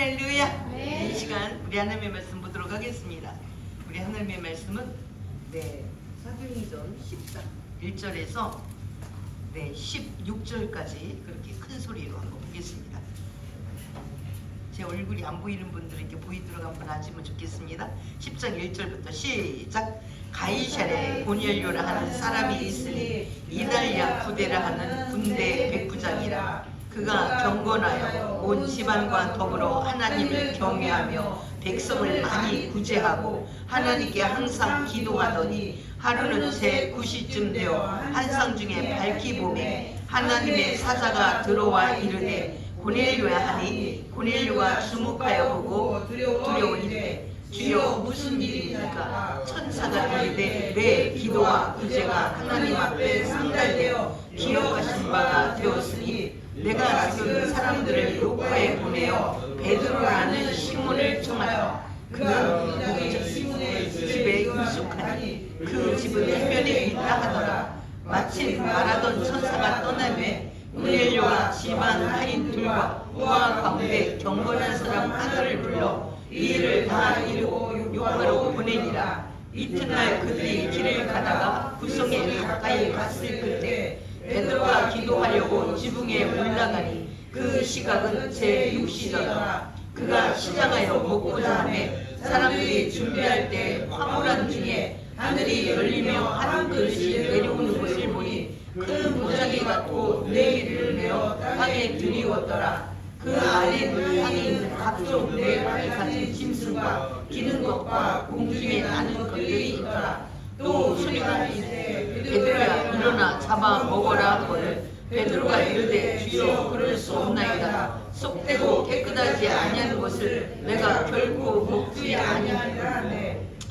할렐루야. 네. 이 시간 우리 하나님의 말씀 보도록 하겠습니다. 우리 하나님의 말씀은 사도행전 14 1절에서 16절까지 그렇게 큰 소리로 한번 보겠습니다. 제 얼굴이 안 보이는 분들은 이렇게 보이도록 한번 하시면 좋겠습니다. 10장 1절부터 시작. 가이사랴에 고넬료라 하는 사람이 있으니 이달랴 부대라 하는 군대 백부장이라. 그가 경건하여 온 집안과 더불어 하나님을 경외하며 백성을 많이 구제하고 하나님께 항상 기도하더니 하루는 새 9시쯤 되어 한상 중에 밝히 보매 하나님의 사자가 들어와 이르되 고넬료야 하니 고넬료가 주목하여 보고 두려우니되 주여 무슨 일입니까? 천사가 이르되 내 기도와 구제가 하나님 앞에 상달되어 기억하신 바가 되었으니 내가 지금 사람들을 요파에 보내어 베드로라는 시몬을 청하여 그는 무기적 시몬의 집에 유숙하니 그 집은 해변에 있다 하더라. 마침 말하던 천사가 떠나매 고넬료가 집안 하인들과 우화 가운데 경건한 사람 하나를 불러 이 일을 다 이루고 요파로 보내니라. 이튿날 그들이 길을 가다가 구성에 가까이 갔을 그때 베드로가 기도하려고 지붕에 올라가니 그 시각은 제6시더라. 그가 시장하여 먹고자 하매 사람들이 준비할 때 화물한 중에 하늘이 열리며 한 그릇이 내려오는 것을 보니 큰 보자기 같고 네 개를 메어 땅에 들이웠더라. 그 안에 땅에 있는 각종 네 발을 가진 짐승과 기는 것과 공중에 나는 것들이 있더라. 또 소리가 이르되 베드로야 일어나 잡아 먹어라 하거늘 베드로가 이르되 주여 그럴 수 없나이다. 속되고 깨끗하지 아니하는 것을 내가 결코 먹지 아니하리라.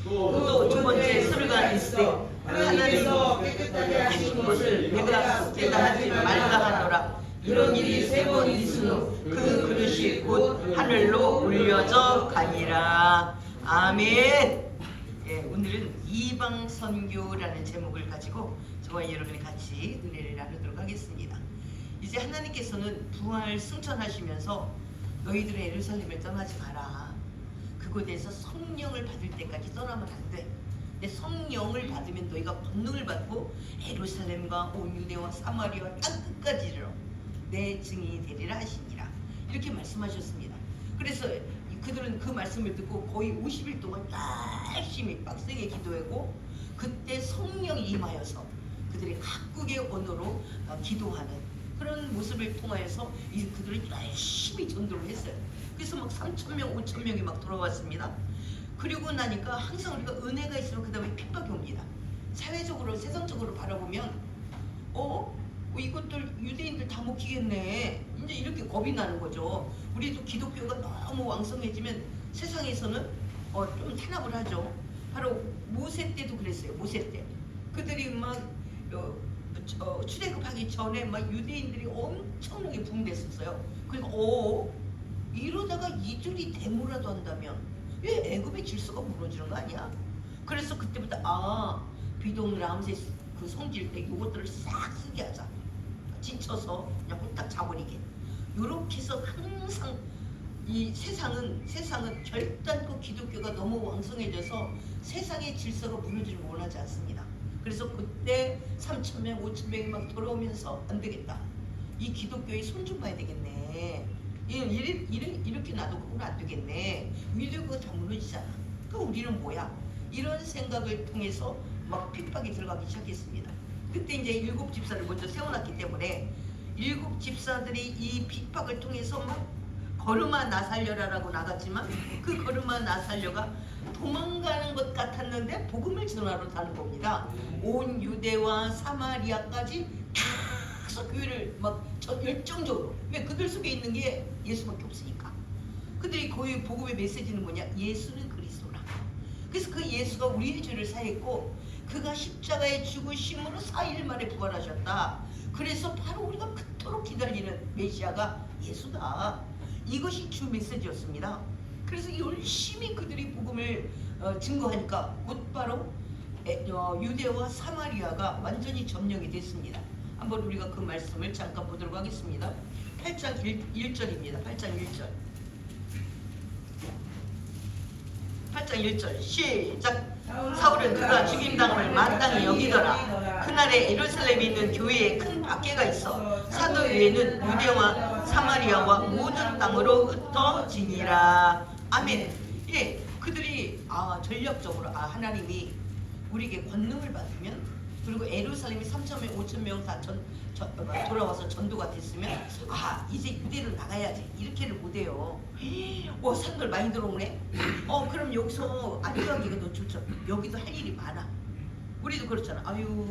또 두 번째 소리가 있으되 하나님께서 깨끗하게 하신 것을 내가 속되다 하지 말라 하노라. 이런 일이 세 번 있은 후 그 그릇이 곧 하늘로 올려져 가니라. 아멘. 오늘은 이방선교라는 제목을 가지고 저와 여러분이 같이 은혜를 나누도록 하겠습니다. 이제 하나님께서는 부활 승천하시면서 너희들의 예루살렘을 떠나지 마라. 그곳에서 성령을 받을 때까지 떠나면 안 돼. 근데 성령을 받으면 너희가 권능을 받고 예루살렘과 온 유대와 사마리아 땅 끝까지 이르러 내 증인이 되리라 하시니라. 이렇게 말씀하셨습니다. 그래서 그들은 그 말씀을 듣고 거의 50일 동안 열심히 빡세게 기도하고 그때 성령이 임하여서 그들이 각국의 언어로 기도하는 그런 모습을 통하여서 그들은 열심히 전도를 했어요. 그래서 막 3,000명, 5,000명이 막 돌아왔습니다. 그리고 나니까 항상 우리가 은혜가 있으면 그 다음에 핍박이 옵니다. 사회적으로, 세상적으로 바라보면 이것들 유대인들 다 먹히겠네. 이제 이렇게 겁이 나는 거죠. 우리도 기독교가 너무 왕성해지면 세상에서는 좀 탄압을 하죠. 바로 모세 때도 그랬어요. 모세 때 그들이 막 출애굽하기 전에 막 유대인들이 엄청나게 붕괴했었어요. 그리고 이러다가 이들이 데모라도 한다면 왜 애굽의 질서가 무너지는 거 아니야? 그래서 그때부터 비동 람세스 그 성질 때 이것들을 싹 쓰게 하자. 지쳐서 그냥 홀딱 자버리게. 이렇게 해서 항상 이 세상은 결단코 기독교가 너무 왕성해져서 세상의 질서가 무너지를 원하지 않습니다. 그래서 그때 3,000명, 5,000명이 막 돌아오면서 안 되겠다. 이 기독교의 손 좀 봐야 되겠네. 이렇게 놔두고는 안 되겠네. 위대가 다 무너지잖아. 그럼 우리는 뭐야? 이런 생각을 통해서 막 핍박이 들어가기 시작했습니다. 그때 이제 7 집사를 먼저 세워놨기 때문에 7 집사들이 이 핍박을 통해서 막 걸음아 나 살려라라고 나갔지만 그 걸음아 나 살려가 도망가는 것 같았는데 복음을 전하러 가는 겁니다. 온 유대와 사마리아까지 계속 교회를 막 열정적으로. 왜? 그들 속에 있는 게 예수밖에 없으니까. 그들이 거의 복음의 메시지는 뭐냐? 예수는 그리스도라. 그래서 그 예수가 우리의 죄를 사했고 그가 십자가에 죽으심으로 4일 만에 부활하셨다. 그래서 바로 우리가 그토록 기다리는 메시아가 예수다. 이것이 주 메시지였습니다. 그래서 열심히 그들이 복음을 증거하니까 곧바로 유대와 사마리아가 완전히 점령이 됐습니다. 한번 우리가 그 말씀을 잠깐 보도록 하겠습니다. 8장 1절입니다. 8장 1절. 8장 1절 시작. 사울은 그가 죽임당함을 마땅히 여기더라. 그날에 예루살렘에 있는 교회에 큰 박해가 있어 사도 외에는 유대와 사마리아와 모든 땅으로 흩어지니라. 아멘. 예, 그들이 전략적으로 하나님이 우리에게 권능을 받으면, 그리고 예루살렘이 3,000명 5,000명 다 돌아와서 전도가 됐으면 이제 유대로 나가야지 이렇게를 못해요. 와, 사람들 많이 들어오네. 그럼 여기서 안주하기가 더 좋죠. 여기도 할 일이 많아. 우리도 그렇잖아. 아유,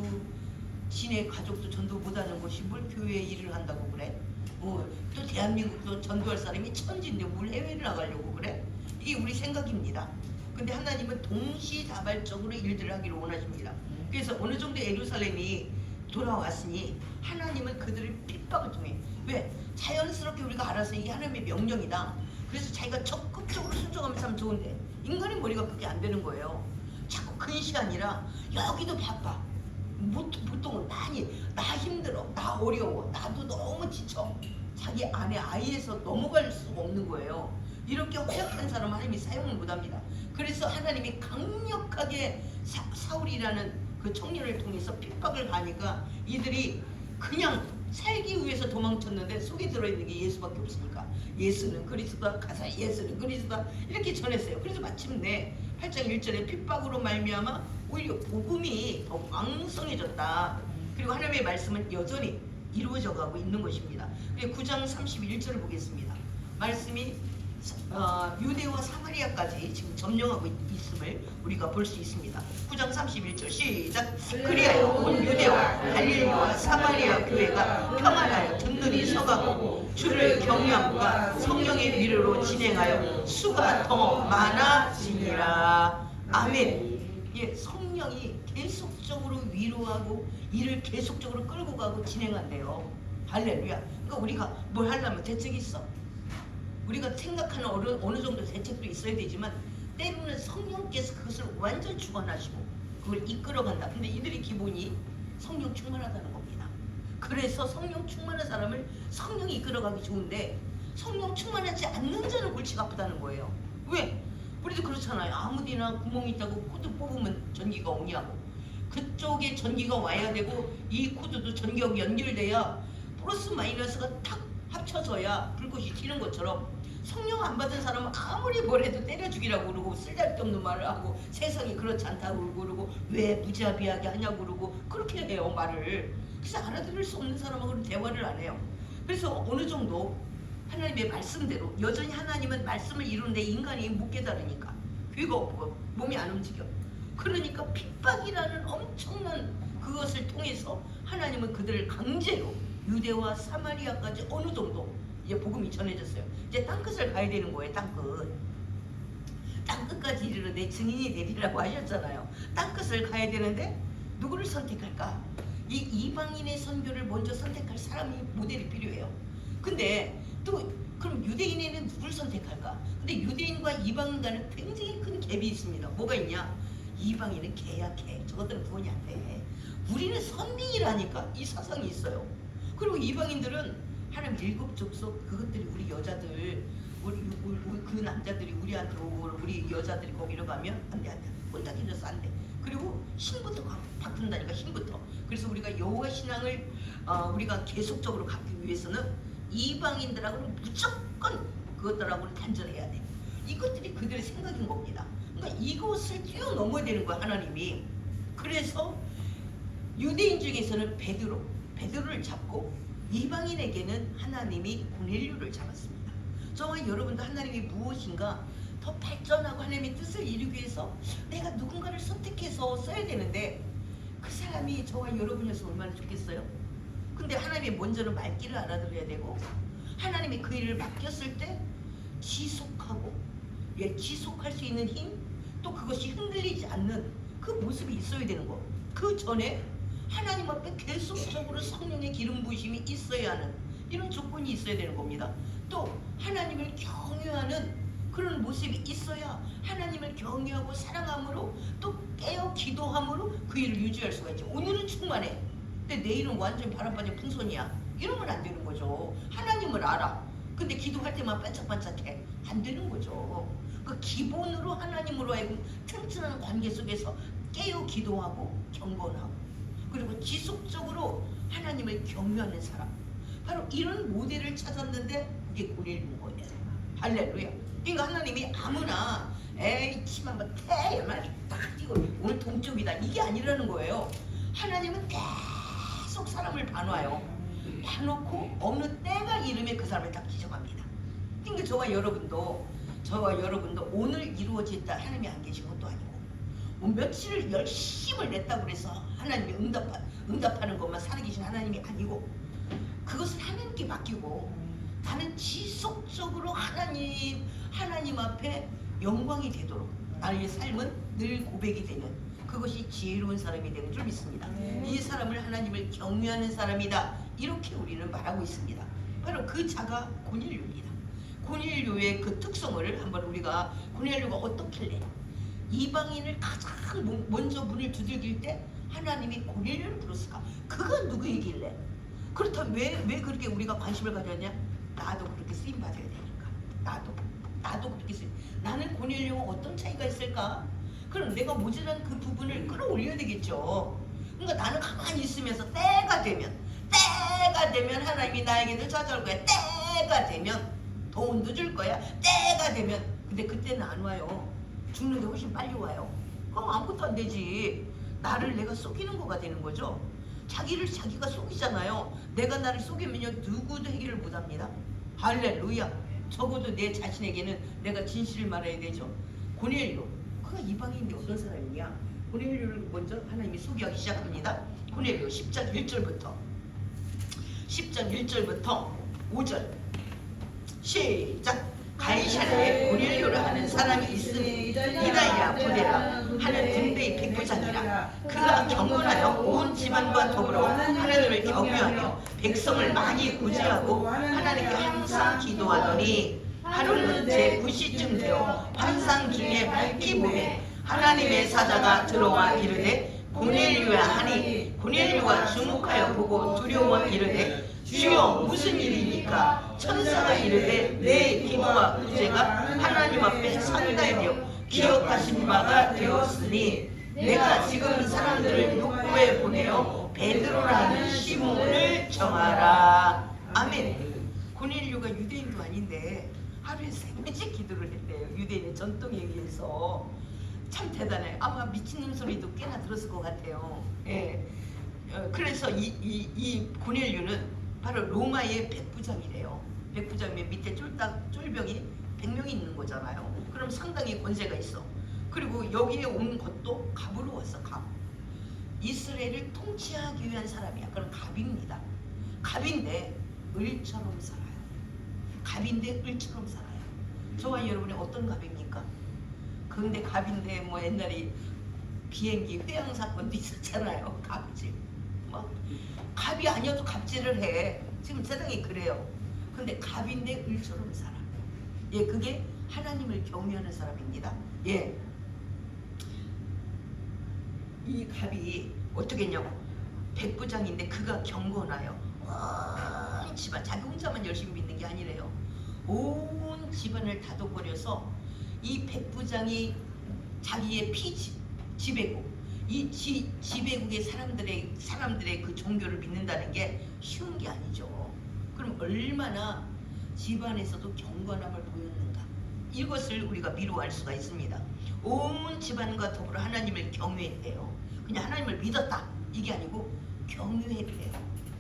지네 가족도 전도 못하는 곳이 뭘 교회 일을 한다고 그래? 또 대한민국도 전도할 사람이 천지인데 뭘 해외를 나가려고 그래? 이게 우리 생각입니다. 근데 하나님은 동시다발적으로 일들을 하기를 원하십니다. 그래서 어느 정도 예루살렘이 돌아왔으니 하나님은 그들을 핍박을 통해, 왜? 자연스럽게 우리가 알아서 이게 하나님의 명령이다. 그래서 자기가 적극적으로 순종하면서 하면 좋은데 인간의 머리가 그게 안 되는 거예요. 자꾸 근시하니라 여기도 바빠. 보통은 나 힘들어, 나 어려워, 나도 너무 지쳐. 자기 안에 아이에서 넘어갈 수가 없는 거예요. 이렇게 허약한 사람은 하나님이 사용을 못합니다. 그래서 하나님이 강력하게 사울이라는 그 청년을 통해서 핍박을 가니까 이들이 그냥 살기 위해서 도망쳤는데 속에 들어있는 게 예수밖에 없으니까 예수는 그리스도다, 가사 예수는 그리스도다 이렇게 전했어요. 그래서 마침내 8장 1절에 핍박으로 말미암아 오히려 복음이 더 왕성해졌다. 그리고 하나님의 말씀은 여전히 이루어져 가고 있는 것입니다. 9장 31절을 보겠습니다. 말씀이 유대와 사마리아까지 지금 점령하고 있음을 우리가 볼 수 있습니다. 9장 31절 시작. 그리하여 온 유대와 갈릴리와 사마리아 교회가 평안하여 든든히 서가고 주를 경외함과 성령의 위로로 진행하여 수가 더 많아지니라. 아멘. 예, 성령이 계속적으로 위로하고 이를 계속적으로 끌고 가고 진행한대요. 할렐루야. 그러니까 우리가 뭘 하려면 대책이 있어. 우리가 생각하는 어느 정도 대책도 있어야 되지만 때로는 성령께서 그것을 완전 주관하시고 그걸 이끌어간다. 근데 이들의 기본이 성령 충만하다는 겁니다. 그래서 성령 충만한 사람을 성령이 이끌어가기 좋은데 성령 충만하지 않는 자는 골치가 아프다는 거예요. 왜? 우리도 그렇잖아요. 아무데나 구멍이 있다고 코드 뽑으면 전기가 오냐고. 그쪽에 전기가 와야 되고 이 코드도 전기하고 연결돼야 플러스 마이너스가 탁 합쳐져야 불꽃이 튀는 것처럼 성령 안 받은 사람은 아무리 뭘 해도 때려 죽이라고 그러고 쓸데없는 말을 하고 세상이 그렇지 않다고 그러고 왜 무자비하게 하냐고 그러고 그렇게 해요 말을. 그래서 알아들을 수 없는 사람하고는 대화를 안 해요. 그래서 어느 정도 하나님의 말씀대로 여전히 하나님은 말씀을 이루는데 인간이 못 깨달으니까 귀가 없고 몸이 안 움직여. 그러니까 핍박이라는 엄청난 그것을 통해서 하나님은 그들을 강제로 유대와 사마리아까지 어느 정도 이제 복음이 전해졌어요. 이제 땅끝을 가야 되는 거예요. 땅끝까지 이르는데 증인이 되리라고 하셨잖아요. 땅끝을 가야 되는데 누구를 선택할까? 이 이방인의 선교를 먼저 선택할 사람이 모델이 필요해요. 근데 또 그럼 유대인에는 누구를 선택할까? 근데 유대인과 이방인과는 굉장히 큰 갭이 있습니다. 뭐가 있냐? 이방인은 개야 개. 저것들은 구원이 안 돼. 우리는 선민이라니까 이 사상이 있어요. 그리고 이방인들은 하나님 일곱 족속 그것들이 우리 여자들 우리 그 남자들이 우리한테 오고 우리 여자들이 거기로 가면 안돼 혼자 길러서 안돼. 그리고 힘부터 바꾼다니까 힘부터. 그래서 우리가 여호와 신앙을 우리가 계속적으로 갖기 위해서는 이방인들하고는 무조건 그것들하고는 단절해야 돼. 이것들이 그들의 생각인 겁니다. 그러니까 이것을 뛰어넘어야 되는 거야 하나님이. 그래서 유대인 중에서는 베드로를 잡고 이방인에게는 하나님이 고넬료를 잡았습니다. 저와 여러분도 하나님이 무엇인가 더 발전하고 하나님의 뜻을 이루기 위해서 내가 누군가를 선택해서 써야 되는데 그 사람이 저와 여러분이어서 얼마나 좋겠어요? 근데 하나님이 먼저는 말귀를 알아들어야 되고 하나님이 그 일을 맡겼을 때 지속하고 지속할 수 있는 힘, 또 그것이 흔들리지 않는 그 모습이 있어야 되는 거. 그 전에 하나님 앞에 계속적으로 성령의 기름 부으심이 있어야 하는 이런 조건이 있어야 되는 겁니다. 또 하나님을 경외하는 그런 모습이 있어야 하나님을 경외하고 사랑함으로 또 깨어 기도함으로 그 일을 유지할 수가 있죠. 오늘은 충만해. 근데 내일은 완전히 바람 빠진 풍선이야. 이러면 안 되는 거죠. 하나님을 알아. 근데 기도할 때만 반짝반짝해. 안 되는 거죠. 그 기본으로 하나님으로 하여금 튼튼한 관계 속에서 깨어 기도하고 경건하고 그리고 지속적으로 하나님을 경외하는 사람, 바로 이런 모델을 찾았는데 그게 고넬료인 거예요. 할렐루야. 그러니까 하나님이 아무나 에이 치마 뭐 태야만 딱 이거 오늘 동쪽이다 이게 아니라는 거예요. 하나님은 계속 사람을 봐놔요. 봐놓고 어느 때가 이름에 그 사람을 딱 지정합니다. 그러니까 저와 여러분도 오늘 이루어졌다 하나님이 안 계신 것도 아니고 뭐 며칠을 열심을 냈다고 그래서 하나님이 응답하는 것만 살아계신 하나님이 아니고 그것을 하나님께 맡기고 나는 지속적으로 하나님 앞에 영광이 되도록 나의 삶은 늘 고백이 되는 그것이 지혜로운 사람이 되는 줄 믿습니다. 이 사람을 하나님을 경외하는 사람이다. 이렇게 우리는 말하고 있습니다. 바로 그 자가 고넬료입니다. 고넬료의 그 특성을 한번 우리가 고넬료가 어떻길래 이방인을 가장 먼저 문을 두들길 때 하나님이 고넬료를 부르실까? 그가 누구이길래? 그렇다면 왜 그렇게 우리가 관심을 가졌냐? 나도 그렇게 쓰임 받아야 되니까. 나도 그렇게 쓰임. 나는 고넬료와 어떤 차이가 있을까? 그럼 내가 모자란 그 부분을 끌어올려야 되겠죠. 그러니까 나는 가만히 있으면서 때가 되면 하나님이 나에게도 찾아올 거야. 때가 되면 돈도 줄 거야. 때가 되면 근데 그때는 안 와요. 죽는 게 훨씬 빨리 와요. 그럼 아무것도 안 되지. 내가 속이는 거가 되는 거죠. 자기가 속이잖아요. 내가 나를 속이면요 누구도 해결을 못합니다. 할렐루야. 적어도 내 자신에게는 내가 진실을 말해야 되죠. 고넬료 그가 이방인인데 어떤 사람이냐. 고넬료를 먼저 하나님이 소개하기 시작합니다. 고넬료 10장 1절부터 5절 시작. 가이사랴에 고넬료를 하는 사람이 있으니 이다야 부대라 하는 군대의 백부장이라. 그가 경건하여 온 집안과 더불어 하나님을 경외하며 백성을 많이 구제하고 하나님께 항상 기도하더니 하루는 제9시쯤 되어 환상 중에 밝히 보매 하나님의 사자가 들어와 이르되 고넬료야 하니 고넬료가 주목하여 보고 두려워 이르되 주여 무슨 일입니까? 천사가 이르되 내 기도와 구제가 하나님 앞에 상달되어 기억하신 바가 되었으니 내가 지금 사람들을 욕구에 보내어 베드로라는 시몬을 정하라. 아멘. 고넬료가 유대인도 아닌데 하루에 3번씩 기도를 했대요. 유대인의 전통에 의해서. 참 대단해요. 아마 미친놈 소리도 꽤나 들었을 것 같아요. 예. 그래서 이 고넬료는 바로 로마의 백부장이래요. 백부장이면 밑에 쫄병이 100명이 있는 거잖아요. 그럼 상당히 권세가 있어. 그리고 여기에 온 것도 갑으로 왔어. 갑. 이스라엘을 통치하기 위한 사람이야. 그럼 갑입니다. 갑인데 을처럼 살아요. 갑인데 을처럼 살아요. 저와 여러분이 어떤 갑입니까? 근데 갑인데 뭐 옛날에 비행기 회항 사건도 있었잖아요. 갑질. 뭐 갑이 아니어도 갑질을 해. 지금 세상이 그래요. 근데 갑인데 을처럼 살아. 예, 그게 하나님을 경외하는 사람입니다. 예. 이 갑이 어떻게 했냐고. 백부장인데 그가 경건하여 온 집안, 자기 혼자만 열심히 믿는 게 아니래요. 온 집안을 다독거려서 이 백부장이 자기의 지배국, 이 지배국의 사람들의 그 종교를 믿는다는 게 쉬운 게 아니죠. 그럼 얼마나 집안에서도 경건함을 보였는가. 이것을 우리가 미루어 알 수가 있습니다. 온 집안과 더불어 하나님을 경외했대요. 그냥 하나님을 믿었다 이게 아니고 경외했대요.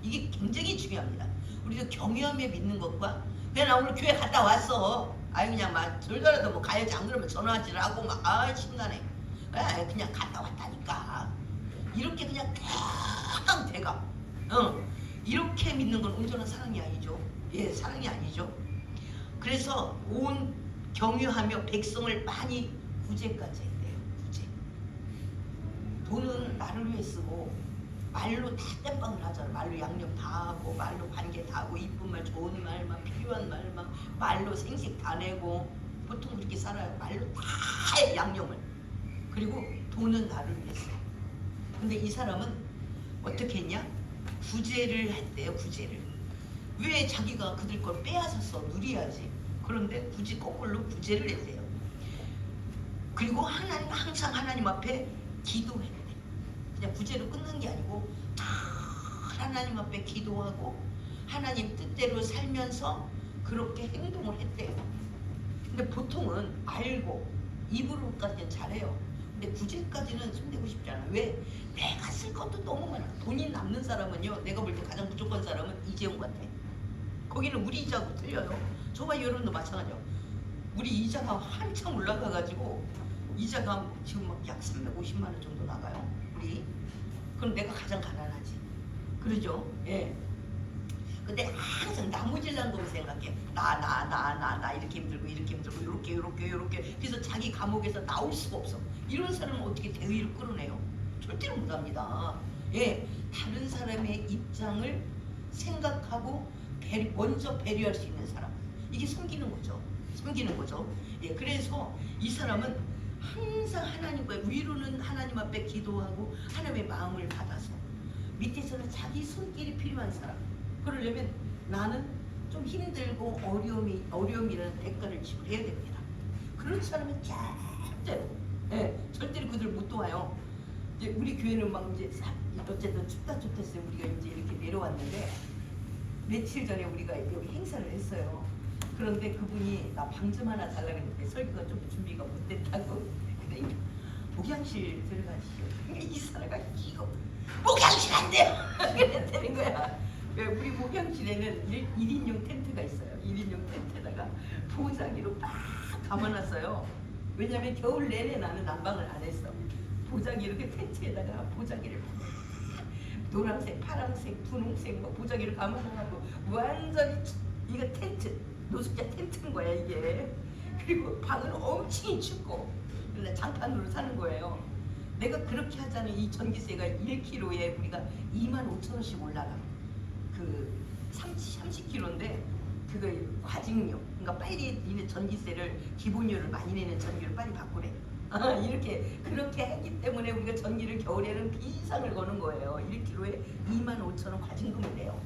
이게 굉장히 중요합니다. 우리도 경외하며 믿는 것과 그냥 나 오늘 교회 갔다 왔어. 아이 그냥 막 돌더라도 뭐 가야지 안 그러면 전화하지를 하고 막 심란해. 그냥 갔다 왔다니까. 이렇게 그냥 딱 돼가. 이렇게 믿는 건 온전한 사랑이 아니죠. 예, 사랑이 아니죠. 그래서 온 경유하며 백성을 많이 구제까지 했대요. 구제. 돈은 나를 위해 쓰고 말로 다 땜빵을 하잖아. 말로 양념 다 하고 말로 관계 다 하고 이쁜 말 좋은 말만 필요한 말만 말로 생식 다 내고 보통 그렇게 살아요. 말로 다 해 양념을. 그리고 돈은 나를 위해 써. 근데 이 사람은 어떻게 했냐? 구제를 했대요. 구제를. 왜 자기가 그들 걸 빼앗아서 누려야지. 그런데 굳이 거꾸로 구제를 했대요. 그리고 하나님, 항상 하나님 앞에 기도해야 돼. 그냥 구제로 끝난 게 아니고 다 하나님 앞에 기도하고 하나님 뜻대로 살면서 그렇게 행동을 했대요. 근데 보통은 알고 입으로까지는 잘해요. 근데 구제까지는 손대고 싶지 않아. 왜? 내가 쓸 것도 너무 많아. 돈이 남는 사람은요, 내가 볼 때 가장 부족한 사람은 이재용 같아. 거기는 우리 이자하고 틀려요. 저와 여러분도 마찬가지요. 우리 이자가 한참 올라가가지고 이자가 지금 막 약 350만 원 정도 나가요. 우리. 그럼 내가 가장 가난하지. 그러죠? 예. 근데 항상 나무질난 거 생각해. 나 이렇게 힘들고 이렇게 힘들고 요렇게 그래서 자기 감옥에서 나올 수가 없어. 이런 사람은 어떻게 대의를 끌어내요? 절대로 못합니다. 예, 다른 사람의 입장을 생각하고 먼저 배려할 수 있는 사람, 이게 섬기는 거죠. 섬기는 거죠. 예, 그래서 이 사람은 항상 하나님과 위로는 하나님 앞에 기도하고 하나님의 마음을 받아서, 밑에서는 자기 손길이 필요한 사람. 그러려면 나는 좀 힘들고 어려움이라는 대가를 지불해야 됩니다. 그렇지 않으면 절대로 그들 못 도와요. 이제 우리 교회는 막 이제 어쨌든 춥다 했어요. 우리가 이제 이렇게 내려왔는데 며칠 전에 우리가 여기 행사를 했어요. 그런데 그분이 나 방 좀 하나 달라고 했는데 설교가 좀 준비가 못 됐다고. 그러니까 목양실 들어가시죠. 이 사람가 이거 목양실 안 돼요. 그랬다는 거야. 우리 목양실에는 1인용 텐트가 있어요. 1인용 텐트에다가 보자기로 딱 감아놨어요. 왜냐면 겨울 내내 나는 난방을 안 했어. 보자기 이렇게 텐트에다가 보자기를 노란색, 파란색, 분홍색 뭐 보자기를 감아놔가지고 완전히 이거 텐트, 노숙자 텐트인 거야 이게. 그리고 방은 엄청 춥고 그래서 장판으로 사는 거예요. 내가 그렇게 하자면 이 전기세가 1kg에 우리가 25,000원씩 올라가. 그 30kg인데 그거 과징료. 그러니까 빨리 이네 전기세를 기본료를 많이 내는 전기를 빨리 바꾸래. 이렇게 그렇게 했기 때문에 우리가 전기를 겨울에는 비상을 거는 거예요. 1kg에 25,000원 과징금을 내요.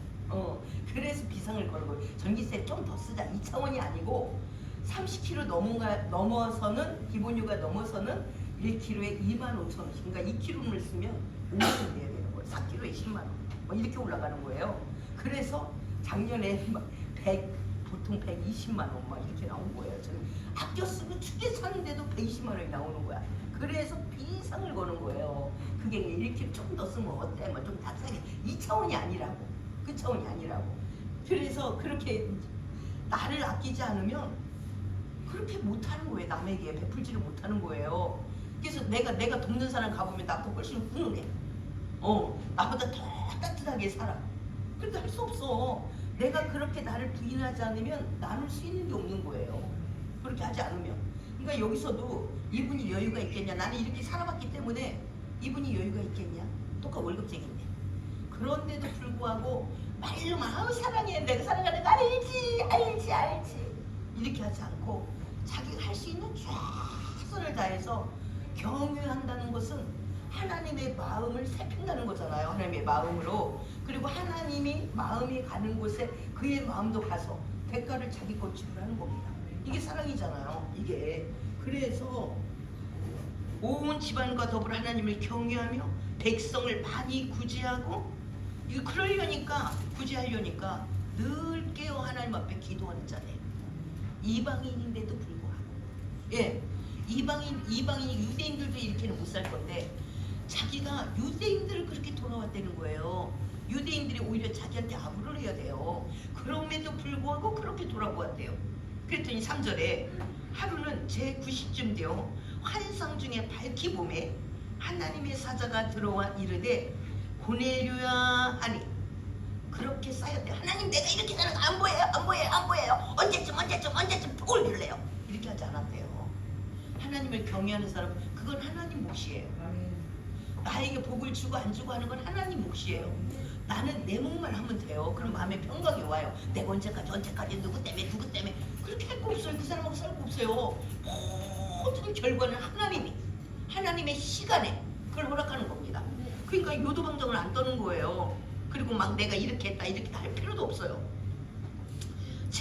그래서 비상을 거는 거예요. 전기세 좀 더 쓰자. 2차원이 아니고 30kg 넘어서는 기본료가 넘어서는 1kg에 25,000원씩. 그러니까 2kg를 쓰면 5만 원 내야 되는 거예요. 4kg에 10만 원. 이렇게 올라가는 거예요. 그래서 작년에 보통 120만 원 막 이렇게 나온 거예요. 저는 아껴 쓰고 춥게 사는데도 120만 원이 나오는 거야. 그래서 비상을 거는 거예요. 그게 이렇게 좀 더 쓰면 어때? 뭐 좀 닭살이 2차원이 아니라고. 그 차원이 아니라고. 그래서 그렇게 나를 아끼지 않으면 그렇게 못하는 거예요. 남에게 베풀지를 못하는 거예요. 그래서 내가 돕는 사람 가보면 나보다 훨씬 훈훈해. 나보다 더 따뜻하게 살아. 그러니까 할 수 없어. 내가 그렇게 나를 부인하지 않으면 나눌 수 있는 게 없는 거예요. 그렇게 하지 않으면. 그러니까 여기서도 이분이 여유가 있겠냐. 나는 이렇게 살아봤기 때문에 이분이 여유가 있겠냐. 똑같 월급쟁인데. 그런데도 불구하고 말로만 사랑해. 내가 사랑하는 거 알지. 이렇게 하지 않고 자기가 할 수 있는 최선을 다해서 경유한다는 것은 하나님의 마음을 살핀다는 거잖아요. 하나님의 마음으로. 그리고 하나님이 마음이 가는 곳에 그의 마음도 가서 대가를 자기 것 지불하는 겁니다. 이게 사랑이잖아요. 이게. 그래서 온 집안과 더불어 하나님을 경외하며 백성을 많이 구제하고, 이거 그러려니까 구제하려니까 늘 깨어 하나님 앞에 기도하는 자네요. 이방인인데도 불구하고. 예, 이방인이 유대인들도 이렇게는 못 살 건데 자기가 유대인들을 그렇게 돌아왔다는 거예요. 유대인들이 오히려 자기한테 아부를 해야 돼요. 그럼에도 불구하고 그렇게 돌아보았대요. 그랬더니 3절에 하루는 제9시쯤 되어 환상 중에 밝히 봄에 하나님의 사자가 들어와 이르되 고넬료야 하니, 그렇게 쌓였대요. 하나님 내가 이렇게 사는 거 안 보여요. 언제쯤 보일래요. 이렇게 하지 않았대요. 하나님을 경외하는 사람, 그건 하나님 몫이에요. 나에게 복을 주고 안 주고 하는 건 하나님 몫이에요. 나는 내 몫만 하면 돼요. 그럼 마음에 평강이 와요. 내가 언제까지 누구 때문에 그렇게 할 거 없어요. 그 사람하고 살 거 없어요. 모든 결과는 하나님의 시간에 그걸 허락하는 겁니다. 그러니까 요도방정을 안 떠는 거예요. 그리고 막 내가 이렇게 했다 할 필요도 없어요.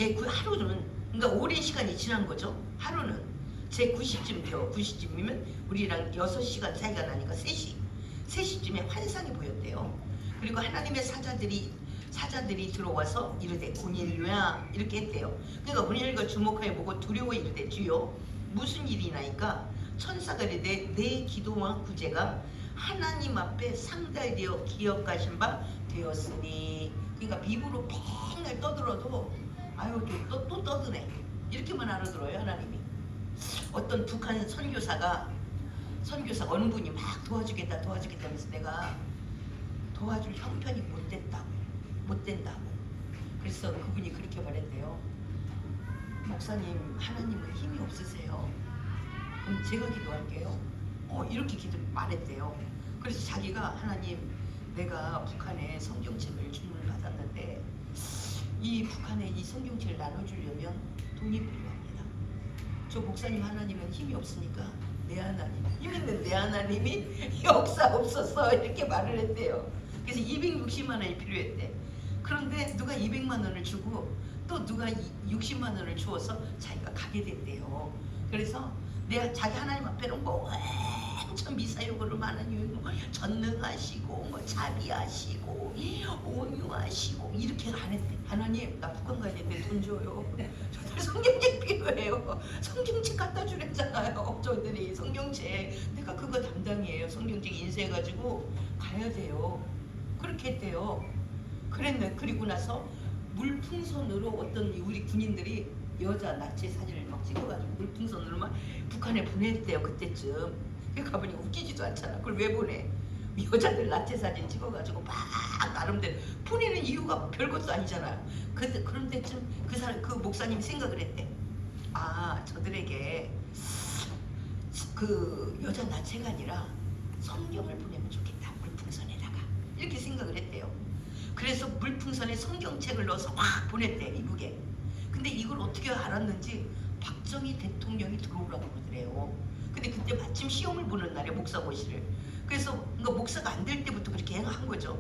하루는, 그러니까 오랜 시간이 지난 거죠. 하루는 제 9시쯤 돼요. 9시쯤이면 우리랑 6시간 차이가 나니까 3시쯤에 환상이 보였대요. 그리고 하나님의 사자들이 들어와서 이르되 고넬료야 이렇게 했대요. 그러니까 고넬료가 주목하여 보고 두려워 이르되 주여 무슨 일이 나이까 천사가 이르되 내 기도와 구제가 하나님 앞에 상달되어 기억하신 바 되었으니. 그러니까 비브로 맨날 떠들어도 아유 또 떠드네 이렇게만 알아들어요 하나님이. 어떤 북한 선교사 어느 분이 막 도와주겠다 하면서 내가 도와줄 형편이 못 된다고. 그래서 그분이 그렇게 말했대요. 목사님, 하나님은 힘이 없으세요. 그럼 제가 기도할게요. 이렇게 말했대요. 그래서 자기가 하나님, 내가 북한에 성경책을 주문을 받았는데 이 북한에 이 성경책을 나눠주려면 돈이 필요합니다. 저 목사님, 하나님은 힘이 없으니까 내 하나님, 힘 있는 내 하나님이 역사 없었어 이렇게 말을 했대요. 그래서 260만 원이 필요했대. 그런데 누가 200만 원을 주고 또 누가 60만 원을 주어서 자기가 가게 됐대요. 그래서 자기 하나님 앞에는 뭐 완전 미사여구를 많은 이유, 전능하시고 자비하시고 온유하시고 이렇게 안 했대. 하나님, 나 북한 가야 되는데 돈 줘요. 저들 성경책 필요해요. 성경책 갖다 주랬잖아요. 저들이 성경책, 내가 그거 담당이에요. 성경책 인쇄해가지고 가야 돼요. 그렇게 했대요. 그리고 나서 물풍선으로 어떤 우리 군인들이 여자 나치 사진을 막 찍어가지고 물풍선으로 막 북한에 보냈대요. 그때쯤. 가보니 웃기지도 않잖아. 그걸 왜 보내? 여자들 나치 사진 찍어가지고 막 나름대로 보내는 이유가 별것도 아니잖아요. 그런 때쯤 그 목사님이 생각을 했대. 아, 저들에게 그 여자 나치가 아니라 성경을 보내면 좋겠다. 물풍선에다가 이렇게 생각을 했대요. 그래서 물풍선에 성경책을 넣어서 막 보냈대, 미국에. 근데 이걸 어떻게 알았는지 박정희 대통령이 들어오라고 그러더래요. 근데 그때 마침 시험을 보는 날에 목사고시를. 그래서 그러니까 목사가 안 될 때부터 그렇게 한 거죠.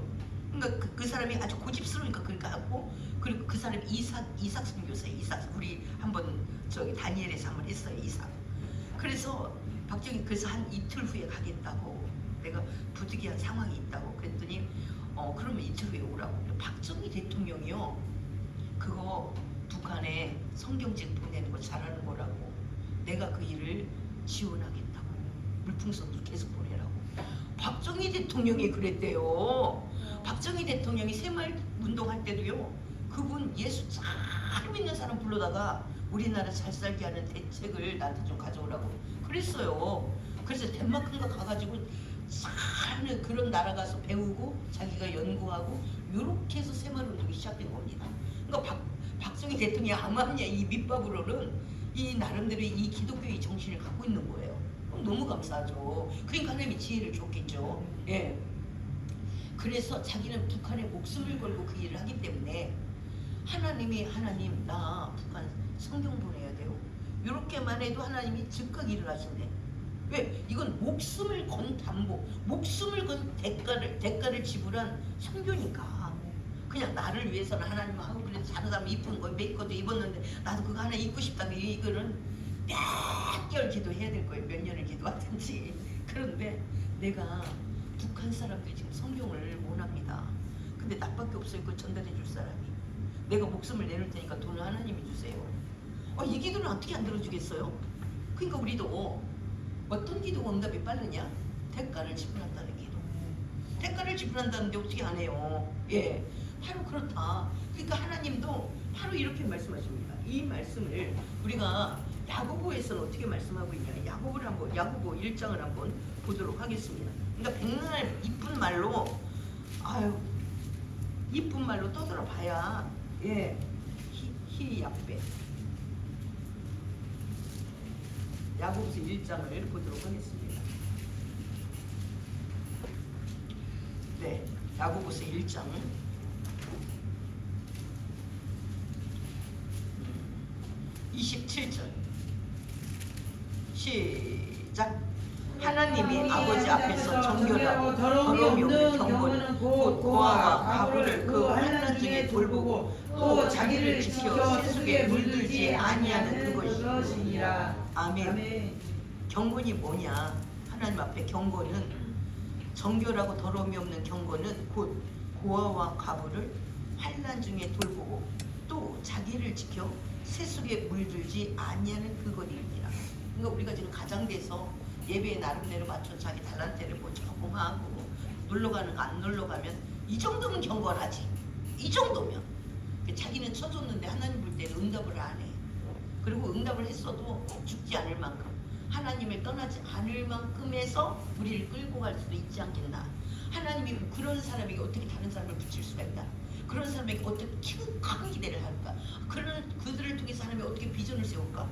그러니까 그 사람이 아주 고집스러우니까 그렇게 하고, 그리고 그 사람이 이삭 선교사예요. 우리 한번 다니엘에서 한번 했어요. 이삭. 그래서 박정희 그래서 한 이틀 후에 가겠다고, 내가 부득이한 상황이 있다고 그랬더니 그러면 이틀 후에 오라고. 박정희 대통령이요, 그거 북한에 성경책 보내는 거 잘하는 거라고, 내가 그 일을 지원하겠다고, 물풍선도 계속 보내라고. 박정희 대통령이 그랬대요. 박정희 대통령이 새마을 운동할 때도요, 그분 예수 잘 믿는 사람 불러다가 우리나라 잘 살게 하는 대책을 나한테 좀 가져오라고 그랬어요. 그래서 덴마크인가 가가지고 잘 그런 나라 가서 배우고 자기가 연구하고 이렇게 해서 새마을 운동이 시작된 겁니다. 그러니까 박정희 대통령이 암암리에 이 밑밥으로는 이 나름대로 이 기독교의 정신을 갖고 있는 거예요. 너무 감사하죠. 그러니까 하나님이 지혜를 줬겠죠. 예. 그래서 자기는 북한에 목숨을 걸고 그 일을 하기 때문에 하나님 나 북한 성경 보내야 돼요. 이렇게만 해도 하나님이 즉각 일을 하신대. 왜? 이건 목숨을 건 담보, 목숨을 건 대가를 지불한 선교니까. 그냥 나를 위해서는 하나님 하고, 그래 다른 사람 이쁜 거 메이커도 입었는데 나도 그거 하나 입고 싶다고, 이거는 몇 개월 기도해야 될 거예요. 몇 년을 기도하든지. 그런데 내가 북한 사람들이 지금 성경을 원합니다. 근데 나밖에 없어요. 그걸 전달해 줄 사람이. 내가 목숨을 내놓을 테니까 돈을 하나님이 주세요. 이 기도는 어떻게 안 들어주겠어요? 그러니까 우리도 어떤 기도가 응답이 빠르냐? 대가를 지불한다는 기도. 대가를 지불한다는데 어떻게 안 해요? 예, 바로 그렇다. 그러니까 하나님도 바로 이렇게 말씀하십니다. 이 말씀을 우리가 야고보에서는 어떻게 말씀하고 있냐? 야고보 1장을 한번 보도록 하겠습니다. 그러니까 백날 이쁜 말로 떠들어 봐야 희약배. 야고보서 1장을 보도록 하겠습니다. 네, 야고보서 1장 27절 시작. 하나님이 아버지 앞에서 정결하고 더러움이 없는 경건은 곧 고아와 과부를 그 환난 중에 돌보고 또 자기를 지켜 세속에 물들지 아니하는 그것이니라. 아멘. 경건이 뭐냐? 하나님 앞에 경건은, 정결하고 더러움이 없는 경건은 곧 고아와 과부를 환난 중에 돌보고 또 자기를 지켜 세속에 물들지 아니하는 그것입니다. 그러니까 우리가 지금 가장돼서 예배에 나름대로 맞춰 자기 달란트를 뭐 조금 하고 놀러가는 거 안 놀러가면 이 정도면 경건하지. 이 정도면 자기는 쳐줬는데 하나님 볼 때는 응답을 안 해. 그리고 응답을 했어도 죽지 않을 만큼, 하나님을 떠나지 않을 만큼에서 우리를 끌고 갈 수도 있지 않겠나. 하나님이 그런 사람에게 어떻게 다른 사람을 붙일 수가 있나. 그런 사람에게 어떻게 큰 기대를 할까. 그들을 통해서 하나님이 어떻게 비전을 세울까.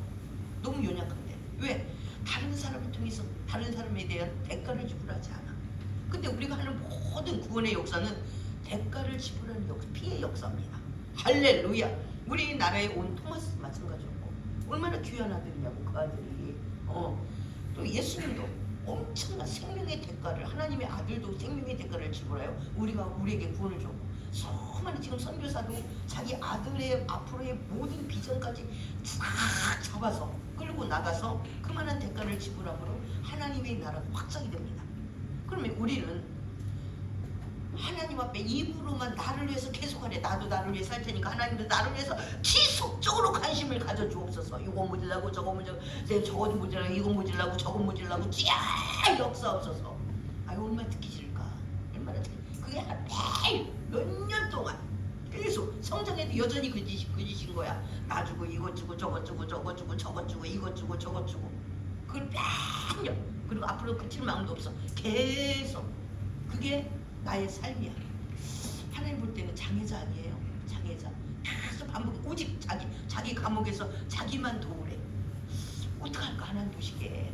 너무 연약한데 왜? 다른 사람을 통해서 다른 사람에 대한 대가를 지불하지 않아. 근데 우리가 하는 모든 구원의 역사는 대가를 지불하는 피의 역사입니다. 할렐루야. 우리나라에 온 토마스 마찬가지였고 얼마나 귀한 아들이냐고 그 아들이. 또 예수님도 엄청난 생명의 대가를, 하나님의 아들도 생명의 대가를 지불하여 우리에게 구원을 줬고, 수많은 지금 선교사도 자기 아들의 앞으로의 모든 비전까지 쫙 잡아서 끌고 나가서 그만한 대가를 지불함으로 하나님의 나라가 확장이 됩니다. 그러면 우리는 하나님 앞에 입으로만 나를 위해서 계속하래. 나도 나를 위해 살 테니까 하나님도 나를 위해서 지속적으로 관심을 가져 주옵소서. 이거 모질라고 저거 모질라고 저거 모질라고 이거 모질라고 저거 모질라고 쫙 역사옵소서. 아유 얼마나 듣기 싫을까. 얼마나 그게 매일 몇 년 동안 계속 성장해도 여전히 그 짓인 거야. 나 주고 이거 주고 저거 주고 저거 주고 저거 주고 이거 주고 저거 주고 그걸 매년, 그리고 앞으로 그칠 마음도 없어. 계속 그게 나의 삶이야. 하나님 볼 때는 장애자 아니에요. 장애자. 계속 반복. 오직 자기 감옥에서 자기만 도우래. 어떡할까 하나님 보시기에.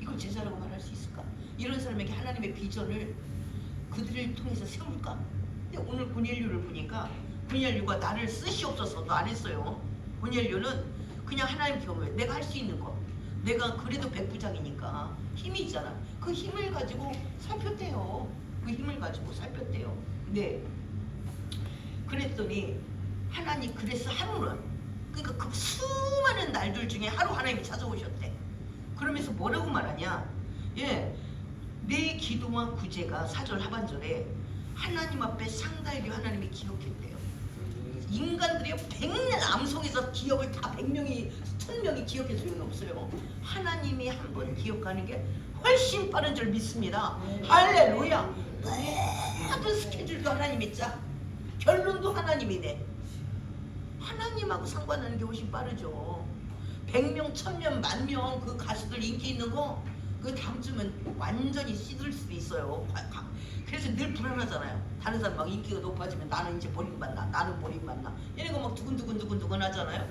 이걸 제자라고 말할 수 있을까? 이런 사람에게 하나님의 비전을 그들을 통해서 세울까? 근데 오늘 고넬료를 보니까 고넬료가 나를 쓰시옵소서도 안 했어요. 고넬료는 그냥 하나님 경우에 내가 할 수 있는 거, 내가 그래도 백부장이니까 힘이 있잖아. 그 힘을 가지고 살폈대요. 그 힘을 가지고 살폈대요. 네. 그랬더니 하나님 그래서 하루는, 그러니까 그 수많은 날들 중에 하루 하나님이 찾아오셨대. 그러면서 뭐라고 말하냐? 예, 내 기도와 구제가 4절 하반절에 하나님 앞에 상달리 하나님이 기억했대요. 인간들이 100년 암송해서 기억을 다 100명이 1000명이 기억할 수는 없어요. 하나님이 한 번 기억하는 게 훨씬 빠른 줄 믿습니다. 할렐루야. 모든 스케줄도 하나님이 짜, 결론도 하나님이 내. 하나님하고 상관하는 게 훨씬 빠르죠. 100명, 1000명, 10,000명 그 가수들 인기 있는 거 그 다음 주면 완전히 시들 수도 있어요. 그래서 늘 불안하잖아요. 다른 사람 막 인기가 높아지면 나는 이제 버림받나, 나는 버림받나, 얘네가 막 두근두근 하잖아요.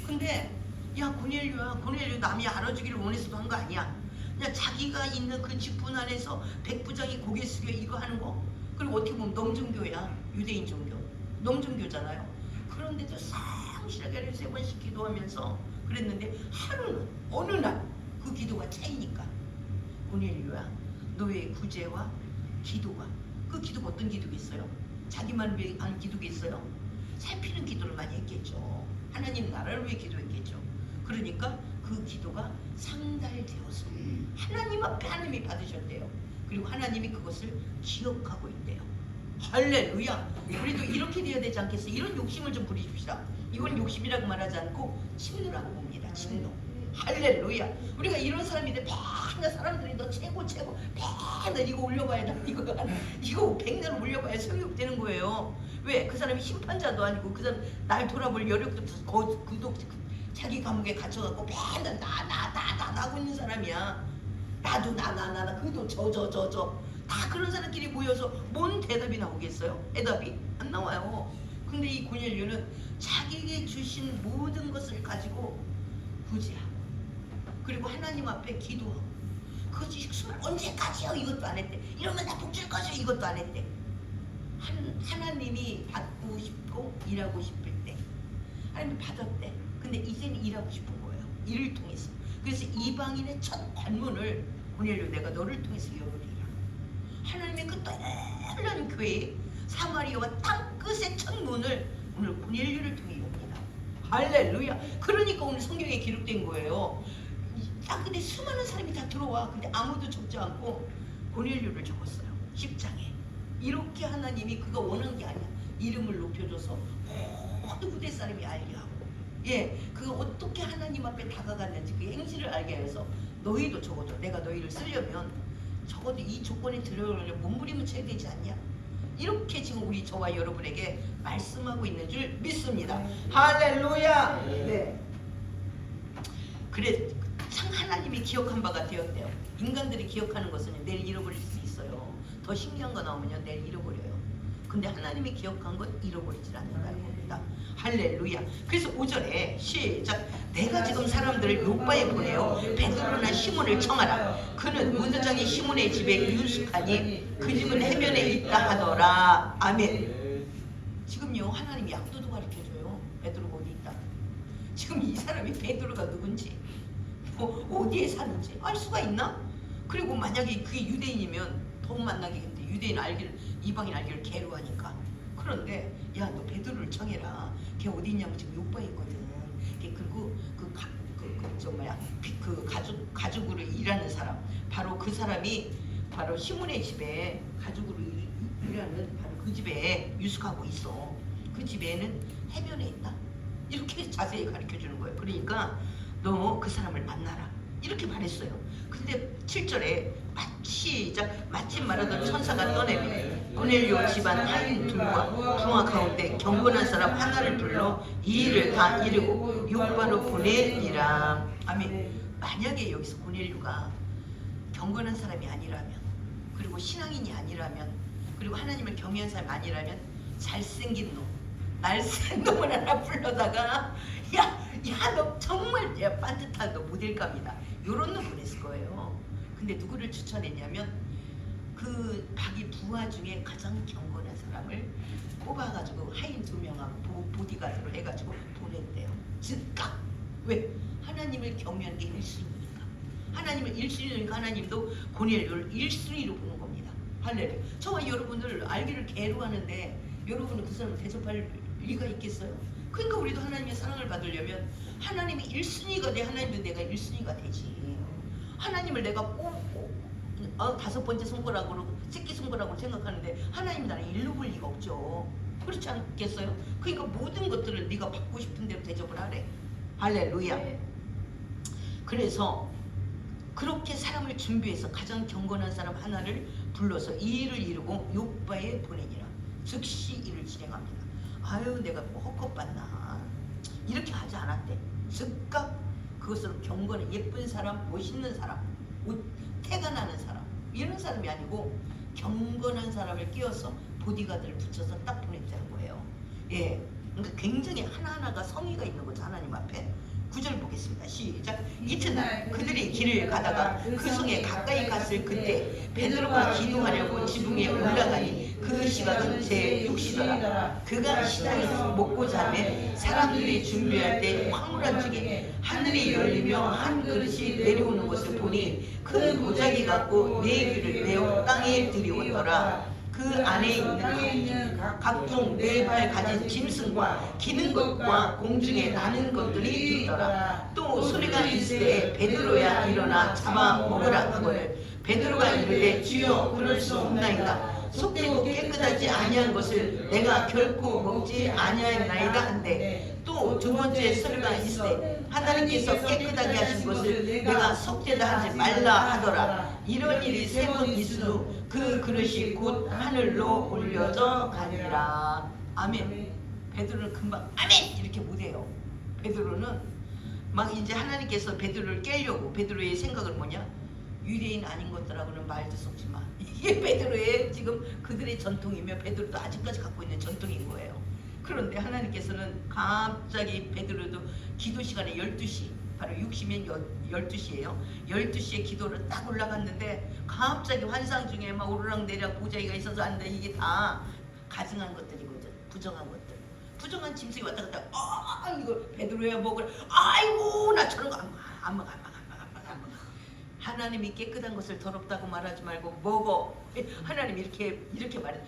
근데 야 고넬료 남이 알아주기를 원해서도 한 거 아니야. 그냥 자기가 있는 그 직분 안에서 백부장이 고개 숙여 이거 하는 거. 그리고 어떻게 보면 농종교야. 유대인 종교 농종교잖아요. 그런데도 성실하게 3번씩 기도하면서 그랬는데 하루는 어느 날 그 기도가 차이니까 고넬료야, 너의 구제와 기도가, 그 기도가 어떤 기도겠어요? 자기만 위해 하는 기도겠어요? 살피는 기도를 많이 했겠죠. 하나님 나라를 위해 기도했겠죠. 그러니까 그 기도가 상달되어서 하나님 앞에 하나님이 받으셨대요. 그리고 하나님이 그것을 기억하고 있대요. 할렐루야. 우리도 이렇게 돼야 되지 않겠어? 이런 욕심을 좀 부리십시다. 이건 욕심이라고 말하지 않고 침노라고 봅니다. 침노. 할렐루야. 우리가 이런 사람인데 맨날 사람들이 너 최고 맨날 이거 올려봐야 돼. 이거 100년 올려봐야 소용되는 거예요. 왜? 그 사람이 심판자도 아니고 그 사람 날 돌아볼 여력도 없어서 그도 자기 감옥에 갇혀갖고 맨날 나 하고 있는 사람이야. 나도 나 그도 저 다 그런 사람끼리 모여서 뭔 대답이 나오겠어요? 대답이 안 나와요. 근데 이 고넬료는 자기에게 주신 모든 것을 가지고 구제하고, 그리고 하나님 앞에 기도하고, 그것이 언제까지요? 이것도 안 했대. 이러면 나 복 줄 거죠? 이것도 안 했대. 하나님이 받고 싶고 일하고 싶을 때 하나님이 받았대. 근데 이제는 일하고 싶은 거예요. 일을 통해서. 그래서 이방인의 첫 관문을 고넬료 내가 너를 통해서 열으리라. 하나님의 그 넓은 교회 사마리아와 땅끝의 첫 문을 오늘 고넬료를 통해 옵니다. 할렐루야. 그러니까 오늘 성경에 기록된 거예요. 근데 수많은 사람이 다 들어와. 근데 아무도 적지 않고 고넬료를 적었어요. 10장에. 이렇게 하나님이 그가 원한 게 아니야. 이름을 높여줘서 모든 후대 사람이 알게 하고, 그가 어떻게 하나님 앞에 다가갔는지 그 행실을 알게 해서 너희도 적어줘. 내가 너희를 쓰려면 적어도 이 조건에 들어오려면 몸부림을 쳐야 되지 않냐? 이렇게 지금 우리 저와 여러분에게 말씀하고 있는 줄 믿습니다. 할렐루야. 네. 그래 참 하나님이 기억한 바가 되었대요. 인간들이 기억하는 것은 내일 잃어버릴 수 있어요. 더 신기한 거 나오면요 내일 잃어버려요. 근데 하나님이 기억한 건 잃어버리질 않는다는 겁니다. 할렐루야. 그래서 5절에 시작. 내가 지금 사람들을 요바에 보내어 베드로나 시몬을 청하라. 그는 문드장이 시몬의 집에 유숙하니 그 집은 해변에 있다 하더라. 아멘. 지금요 하나님이 약도도 가르쳐줘요. 베드로가 어디 있다. 지금 이 사람이 베드로가 누군지 어디에 사는지 알 수가 있나? 그리고 만약에 그게 유대인이면 더욱 만나기 힘든데 유대인 알기를 이방인 알기를 괴로워하니까. 그런데 야 너 베드로를 청해라. 걔 어디 있냐면 지금 요바에 있거든. 그리고 그 가족으로 일하는 사람 바로 그 사람이 바로 시몬의 집에 가족으로 일하는 바로 그 집에 유숙하고 있어. 그 집에는 해변에 있다. 이렇게 자세히 가르쳐 주는 거예요. 그러니까 너 그 사람을 만나라 이렇게 말했어요. 근데 7절에 마침 말하던 천사가 떠내며 고넬료 집안 하인 둘과 부하 가운데 경건한 사람 하나를 불러 이 일을 다 이루고 요바로 보내니라. 아멘. 만약에 여기서 고넬료가 경건한 사람이 아니라면, 그리고 신앙인이 아니라면, 그리고 하나님을 경외한 사람이 아니라면 잘생긴 놈, 날쌘 놈을 하나 불러다가 야 너 정말 반듯한 너 모델감이다 요런 놈 보냈을 거예요. 근데 누구를 추천했냐면 그 자기 부하 중에 가장 경건한 사람을 뽑아가지고 하인 2명하고 보디가드로 해가지고 보냈대요. 즉각. 왜? 하나님을 경외하는 게 1순위니까. 하나님을 1순위니까 하나님도 고넬료를 1순위로 보는 겁니다. 할렐루야. 저와 여러분들 알기를 괴로워하는데 여러분은 그 사람을 대접할 리가 있겠어요? 그러니까 우리도 하나님의 사랑을 받으려면 하나님이 1순위가 돼. 하나님도 내가 1순위가 되지. 하나님을 내가 꼭 5번째 손가락으로 새끼손가락으로 생각하는데 하나님 나를 일로 볼 리가 없죠. 그렇지 않겠어요? 그러니까 모든 것들을 네가 받고 싶은 대로 대접을 하래. 할렐루야. 그래서 그렇게 사람을 준비해서 가장 경건한 사람 하나를 불러서 이 일을 이루고 요바에 보내니라. 즉시 일을 진행합니다. 아유 내가 뭐 헛것봤나 이렇게 하지 않았대. 즉각 그것으로 경건한 예쁜 사람, 멋있는 사람, 태가 나는 사람 이런 사람이 아니고 경건한 사람을 끼워서 보디가드를 붙여서 딱 보냈다는 거예요. 그러니까 굉장히 하나하나가 성의가 있는 거죠. 하나님 앞에. 9절 보겠습니다. 시작. 이튿날 그들이 길을 가다가 그 성에 가까이 갔을 그때 베드로가 기도하려고 지붕에 올라가니 그 시각은 제6시더라. 그가 시장에서 먹고 자매 사람들이 준비할 때 황홀한 중에 하늘이 열리며 한 그릇이 내려오는 것을 보니 큰 도자기 같고 네 귀를 내어 땅에 들이웠더라. 그 안에 있는 각종 네 발 가진 짐승과 기는 것과 공중에 나는 것들이 있더라. 또 소리가 있을 때 베드로야 일어나 잡아 먹으라 하거늘 베드로가 이르되 주여 그럴 수 없나이다. 속되고 깨끗하지 아니한 것을 내가 결코 먹지 아니하였나이다 한데 또 두 번째 소리가 있을 때 하나님께서 깨끗하게 하신 것을 내가 속되다 하지 말라 하더라. 이런 일이 3번 있으므로 그 그릇이 곧 하늘로 올려져 가니라. 아멘. 베드로는 금방 아멘 이렇게 못해요. 베드로는 막 이제 하나님께서 베드로를 깨려고 베드로의 생각은 뭐냐? 유대인 아닌 것들하고는 말도 섞지 마. 이게 베드로의 지금 그들의 전통이며 베드로도 아직까지 갖고 있는 전통인 거예요. 그런데 하나님께서는 갑자기 베드로도 기도 시간에 12시 바로 60면 12시예요. 12시에 기도를 딱 올라갔는데 갑자기 환상 중에 막 오르락내리락 보자기가 있어서 하는데 이게 다 가증한 것들이거든. 부정한 것들. 부정한 짐승이 왔다 갔다 이거 베드로야 먹을 아이고 나 저런 거 안 먹어. 하나님이 깨끗한 것을 더럽다고 말하지 말고 먹어. 하나님이 이렇게 말해.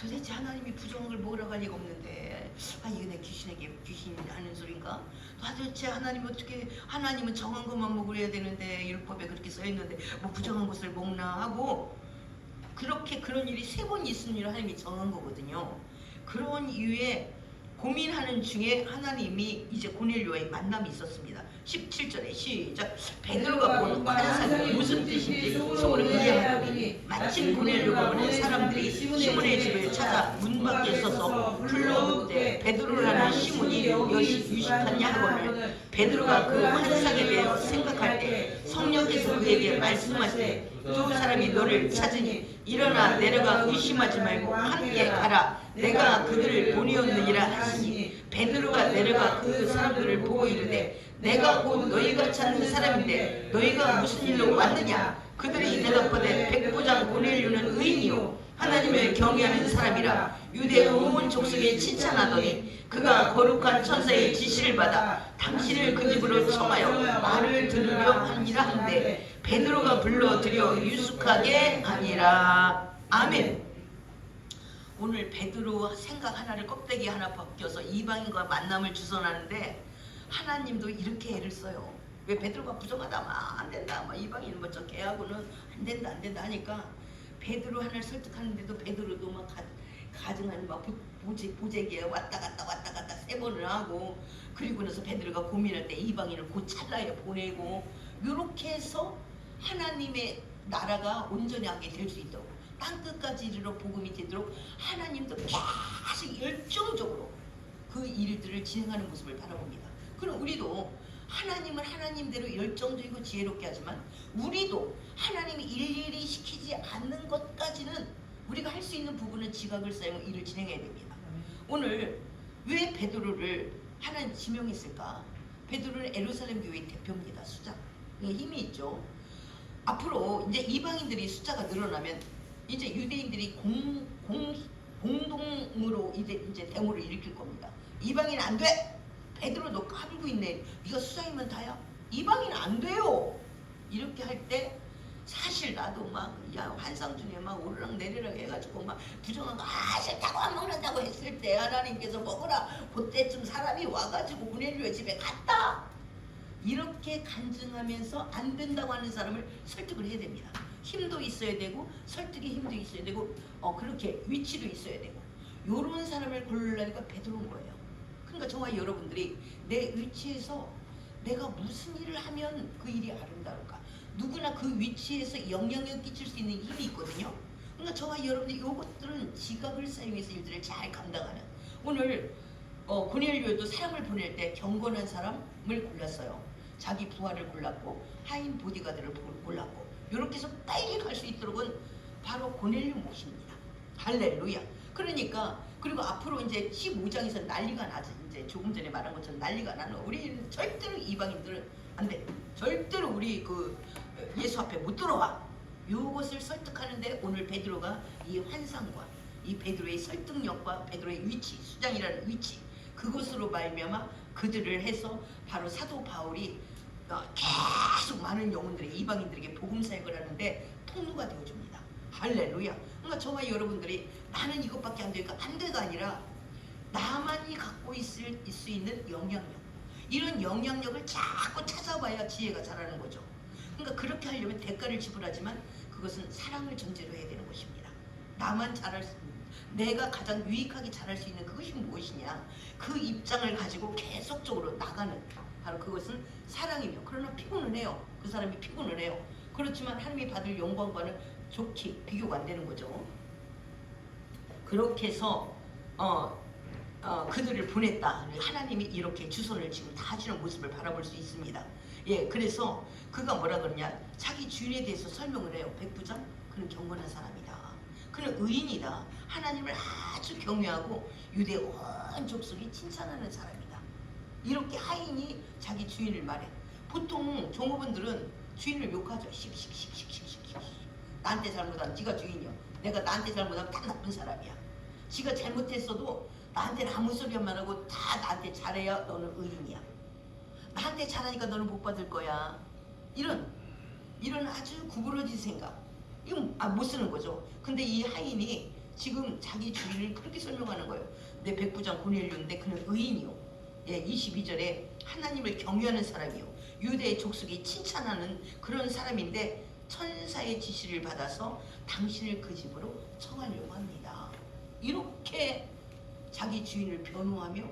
도대체 하나님이 부정한 걸 먹으라고 할 리가 없는데, 이게 내 귀신이 하는 소린가? 도대체 하나님 어떻게, 하나님은 정한 것만 먹으려 되는데 율법에 그렇게 써 있는데 뭐 부정한 것을 먹나 하고, 그렇게 그런 일이 3번 있는 일을 하나님이 정한 거거든요. 그런 이유에 고민하는 중에 하나님이 이제 고넬료와의 만남이 있었습니다. 17절에 시작. 베드로가 본 환상이 무슨 뜻인지 속으로 이해하더니 마침 고넬료가 보낸 사람들이 시몬의 집을 찾아 문 밖에 서서 불러묻되 베드로라는 시몬이 유식하냐 하거늘 베드로가 그 환상에 대해 생각할 때 성령께서 그에게 말씀하시되 두 사람이 너를 찾으니 일어나 내려가 의심하지 말고 함께 가라. 내가 그들을 보내었느니라 하시니 베드로가 내려가 그 사람들을 보고 이르되 내가 곧 너희가 찾는 사람인데 너희가 무슨 일로 왔느냐. 그들이 대답하되 백부장 고넬료는 의인이요 하나님을 경외하는 사람이라 유대 온 족속에 칭찬하더니 그가 거룩한 천사의 지시를 받아 당신을 그 집으로 청하여 말을 들으려 하니라 한데 베드로가 불러들여 유숙하게 하니라. 아멘. 오늘 베드로 생각 하나를 껍데기 하나 벗겨서 이방인과 만남을 주선하는데 하나님도 이렇게 애를 써요. 왜? 베드로가 부정하다 안 된다 이방인 저 걔하고는 안 된다 하니까 베드로 하나를 설득하는데도 베드로도 막 가증한 막 보재기에 왔다 갔다 3번을 하고, 그리고 나서 베드로가 고민할 때 이방인을 곧 찰나에 보내고, 이렇게 해서 하나님의 나라가 온전히 하게 될 수 있도록 땅끝까지 이르러 복음이 되도록 하나님도 계속 열정적으로 그 일들을 진행하는 모습을 바라봅니다. 그럼 우리도 하나님은 하나님대로 열정적이고 지혜롭게 하지만 우리도 하나님이 일일이 시키지 않는 것까지는 우리가 할 수 있는 부분은 지각을 사용해 일을 진행해야 됩니다. 오늘 왜 베드로를 하나님 지명했을까? 베드로는 예루살렘 교회의 대표입니다. 수장. 힘이 있죠. 앞으로 이제 이방인들이 숫자가 늘어나면 이제 유대인들이 공동으로 이제 데모를 일으킬 겁니다. 이방인 안 돼! 베드로 너 까불고 있네. 네가 수장이면 다야. 이방인 안 돼요. 이렇게 할 때 사실 나도 막 환상 중에 막 오르락 내리락 해가지고 막 부정한 거 싫다고 안 먹는다고 했을 때 하나님께서 먹으라. 그때쯤 사람이 와가지고 고넬료 집에 갔다. 이렇게 간증하면서 안 된다고 하는 사람을 설득을 해야 됩니다. 힘도 있어야 되고 설득의 힘도 있어야 되고 그렇게 위치도 있어야 되고, 요런 사람을 고르려니까 베드로인 거예요. 그러니까 저와 여러분들이 내 위치에서 내가 무슨 일을 하면 그 일이 아름다울까? 누구나 그 위치에서 영향력 끼칠 수 있는 힘이 있거든요. 그러니까 저와 여러분들이 요것들은 지각을 사용해서 일들을 잘 감당하는, 오늘 고넬료도 사람을 보낼 때 경건한 사람을 골랐어요. 자기 부하를 골랐고 하인 보디가드를 골랐고, 이렇게 해서 빨리 갈 수 있도록은 바로 고넬료 모십니다. 할렐루야. 그러니까 그리고 앞으로 이제 15장에서 난리가 나지. 이제 조금 전에 말한 것처럼 난리가 나는, 우리는 절대로 이방인들은 안 돼. 절대로 우리 그 예수 앞에 못 들어와. 이것을 설득하는데 오늘 베드로가 이 환상과 이 베드로의 설득력과 베드로의 위치, 수장이라는 위치, 그것으로 말미암아 그들을 해서 바로 사도 바울이 계속 많은 영혼들이 이방인들에게 복음 사역을 하는데 통로가 되어줍니다. 할렐루야. 그러니까 저와 여러분들이 나는 이것밖에 안 되니까 안 돼가 아니라 나만이 갖고 있을 수 있는 영향력, 이런 영향력을 자꾸 찾아봐야 지혜가 자라는 거죠. 그러니까 그렇게 하려면 대가를 지불하지만 그것은 사랑을 전제로 해야 되는 것입니다. 나만 잘할 수 있는, 내가 가장 유익하게 잘할 수 있는 그것이 무엇이냐, 그 입장을 가지고 계속적으로 나가는, 바로 그것은 사랑이며, 그러나 피곤은 해요. 그 사람이 피곤을 해요. 그렇지만 하나님이 받을 영광과는 좋게 비교가 안 되는 거죠. 그렇게 해서 그들을 보냈다. 하나님이 이렇게 주선을 지금 다 하시는 모습을 바라볼 수 있습니다. 예, 그래서 그가 뭐라 그러냐, 자기 주인에 대해서 설명을 해요. 백부장, 그는 경건한 사람이다. 그는 의인이다. 하나님을 아주 경외하고 유대 온 족속이 칭찬하는 사람이다. 이렇게 하인이 자기 주인을 말해. 보통 종업원들은 주인을 욕하죠. 나한테 잘못하면 네가 주인이야. 내가 나한테 잘못하면 다 나쁜 사람이야. 지가 잘못했어도 나한테는 아무 소리 안 하고 다 나한테 잘해야 너는 의인이야. 나한테 잘하니까 너는 복 받을 거야. 이런 이런 아주 구부러진 생각, 이건 못 쓰는 거죠. 근데 이 하인이 지금 자기 주인을 그렇게 설명하는 거예요. 내 백부장 고넬료인데 그는 의인이요. 예, 22절에 하나님을 경외하는 사람이요. 유대의 족속이 칭찬하는 그런 사람인데 천사의 지시를 받아서 당신을 그 집으로 청하려고 합니다. 이렇게 자기 주인을 변호하며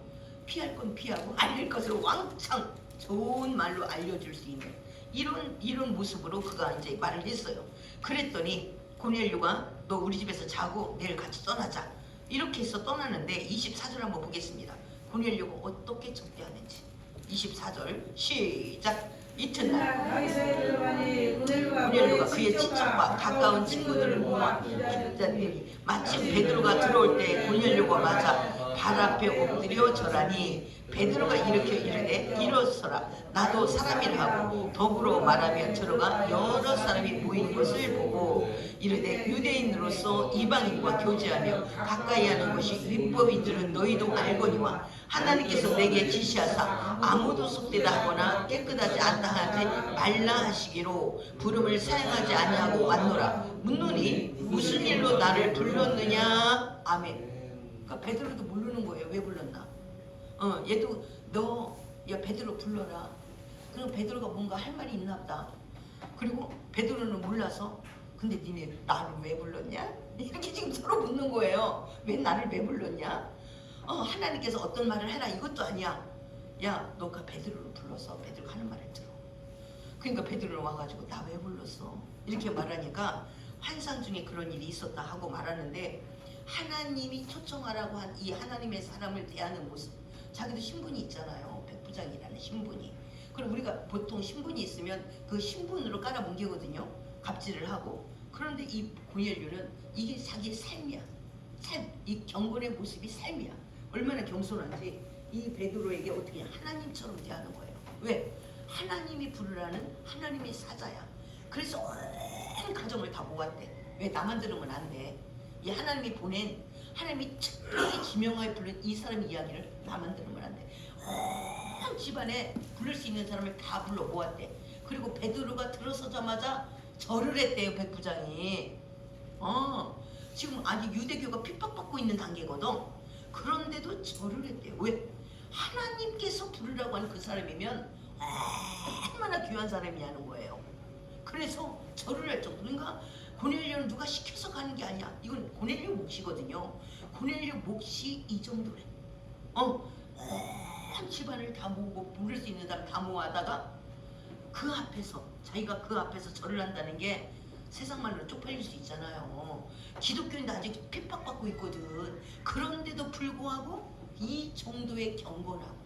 피할 건 피하고 알릴 것을 왕창 좋은 말로 알려줄 수 있는 이런 모습으로 그가 이제 말을 했어요. 그랬더니 고넬료가 너 우리 집에서 자고 내일 같이 떠나자 이렇게 해서 떠나는데 24절 한번 보겠습니다. 고넬료가 어떻게 접대하는지. 24절 시작. 이튿날 고넬료가 그의 친척과 가까운 친구들을 모아 기다리니 마침 베드로가 들어올 때 고넬료가 맞아 발 앞에 엎드려 절하니 베드로가 이렇게 이르되 일어서라 나도 사람이라 하고 더불어 말하며 들어가 여러 사람이 모인 것을 보고 이르되 유대인으로서 이방인과 교제하며 가까이 하는 것이 율법인 줄은 너희도 알거니와 하나님께서 내게 지시하사 아무도 속되다 하거나 깨끗하지 않다 하지 말라 하시기로 부름을 사용하지 아니하고 왔노라. 묻노니 무슨 일로 나를 불렀느냐. 아멘. 그러니까 베드로도 모르는 거예요. 왜 불렀나. 얘도 야 베드로 불러라. 그럼 베드로가 뭔가 할 말이 있나 보다. 그리고 베드로는 몰라서 근데 니네 나를 왜 불렀냐? 이렇게 지금 서로 묻는 거예요. 왜 나를 왜 불렀냐? 하나님께서 어떤 말을 해라 이것도 아니야. 야 너가 베드로를 불러서 베드로가 하는 말을 들어. 그러니까 베드로는 와가지고 나 왜 불렀어? 이렇게 말하니까 환상 중에 그런 일이 있었다 하고 말하는데 하나님이 초청하라고 한 이 하나님의 사람을 대하는 모습. 자기도 신분이 있잖아요. 백부장이라는 신분이. 그럼 우리가 보통 신분이 있으면 그 신분으로 깔아뭉개거든요. 갑질을 하고. 그런데 이 고넬료는 이게 자기의 삶이야. 삶. 이 경건의 모습이 삶이야. 얼마나 겸손한지 이 베드로에게 어떻게 하나님처럼 대하는 거예요. 왜? 하나님이 부르라는 하나님의 사자야. 그래서 온 가정을 다 모았대. 왜? 나만 들으면 안 돼. 이 하나님이 보낸 하나님이 특별히 지명하여 부른 이 사람 이야기를 나만 들으면 안 돼. 온 집안에 부를 수 있는 사람을 다 불러 모았대. 그리고 베드로가 들어서자마자 절을 했대요. 백부장이. 지금 아직 유대교가 핍박받고 있는 단계거든. 그런데도 절을 했대요. 왜? 하나님께서 부르라고 하는 그 사람이면 얼마나 귀한 사람이냐는 거예요. 그래서 절을 할 정도. 그러니까 고넬료는 누가 시켜서 가는 게 아니야. 이건 고넬료 몫이거든요. 고넬료 몫이 이 정도래. 한 집안을 다 모으고 부를 수 있는 사람 다 모아다가 그 앞에서 자기가 그 앞에서 절을 한다는 게 세상 말로 쪽팔릴 수 있잖아요. 기독교인도 아직 핍박받고 있거든. 그런데도 불구하고 이 정도의 경건하고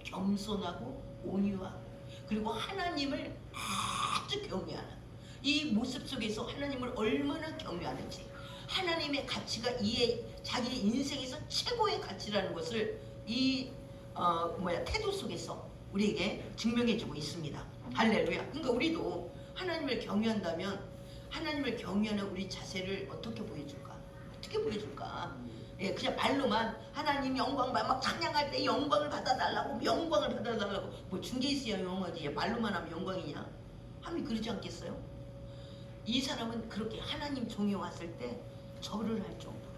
겸손하고 온유하고 그리고 하나님을 아주 경외하는 이 모습 속에서 하나님을 얼마나 경외하는지 하나님의 가치가 자기 인생에서 최고의 가치라는 것을 이 태도 속에서 우리에게 증명해주고 있습니다. 할렐루야. 그러니까 우리도 하나님을 경외한다면 하나님을 경외하는 우리 자세를 어떻게 보여줄까? 어떻게 보여줄까? 예, 그냥 말로만 하나님 영광만 막 찬양할 때 영광을 받아달라고 영광을 받아달라고 뭐 중계 있어야 영광이지 말로만 하면 영광이냐? 하면 그러지 않겠어요? 이 사람은 그렇게 하나님 종에 왔을 때 절을 할 정도로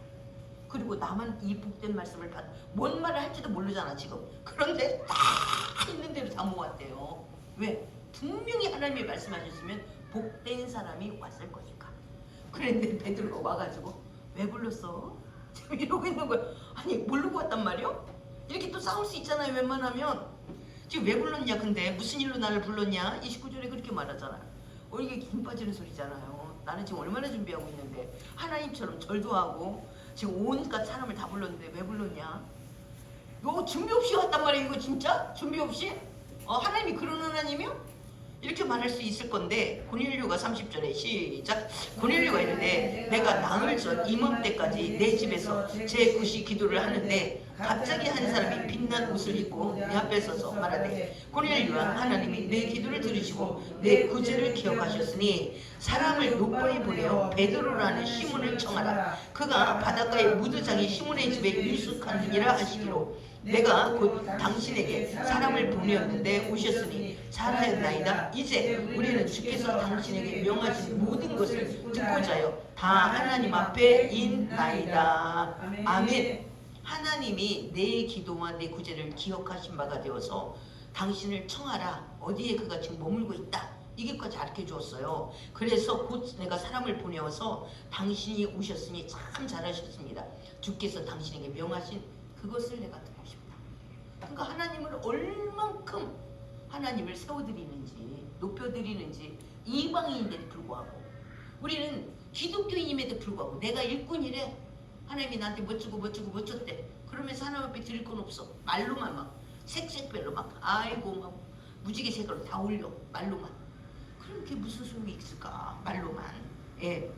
그리고 나만 이 복된 말씀을 뭔 말을 할지도 모르잖아 지금. 그런데 딱 있는 대로 다 모았대요. 왜? 분명히 하나님이 말씀하셨으면 복된 사람이 왔을 거니까. 그런데 베드로가 와가지고 왜 불렀어? 지금 이러고 있는 거야. 아니 모르고 왔단 말이요? 이렇게 또 싸울 수 있잖아요. 웬만하면. 지금 왜 불렀냐 근데 무슨 일로 나를 불렀냐? 29절에 그렇게 말하잖아. 이게 힘 빠지는 소리잖아요. 나는 지금 얼마나 준비하고 있는데 하나님처럼 절도 하고 지금 온갖 사람을 다 불렀는데 왜 불렀냐? 너 준비 없이 왔단 말이야 이거 진짜? 준비 없이? 하나님이 그런 하나님이요? 이렇게 말할 수 있을 건데 고넬료가 30절에 시작. 고넬료가 이르되 내가 나흘 전 이맘때까지 내 집에서 제 구시 기도를 하는데 갑자기 한 사람이 빛난 옷을 입고 내 앞에 서서 말하되 고넬료야 하나님이 내 기도를 들으시고 내 구제를 기억하셨으니 사람을 요바에 보내어 베드로라는 시몬을 청하라. 그가 바닷가의 무드장이 시몬의 집에 유숙하느니라 하시기로 내가 곧 당신에게 사람을 보내었는데 오셨으니 잘하였나이다. 이제 우리는 주께서 당신에게 명하신 모든 것을 듣고자요 다 하나님 앞에 있나이다. 아멘. 하나님이 내 기도와 내 구제를 기억하신 바가 되어서 당신을 청하라. 어디에 그가 지금 머물고 있다. 이게까지 알려 주었어요. 그래서 곧 내가 사람을 보내어서 당신이 오셨으니 참 잘하셨습니다. 주께서 당신에게 명하신 그것을 내가 듣고 싶다. 그러니까 하나님을 얼만큼 하나님을 세워드리는지 높여드리는지 이방인인데도 불구하고 우리는 기독교인임에도 불구하고 내가 일꾼이래. 하나님이 나한테 멋주고 그러면서 하나님 앞에 드릴 건 없어. 말로만 막 색색별로 막 아이고 막 무지개 색으로 다 올려. 말로만. 그럼 그게 무슨 소용이 있을까? 말로만. 예.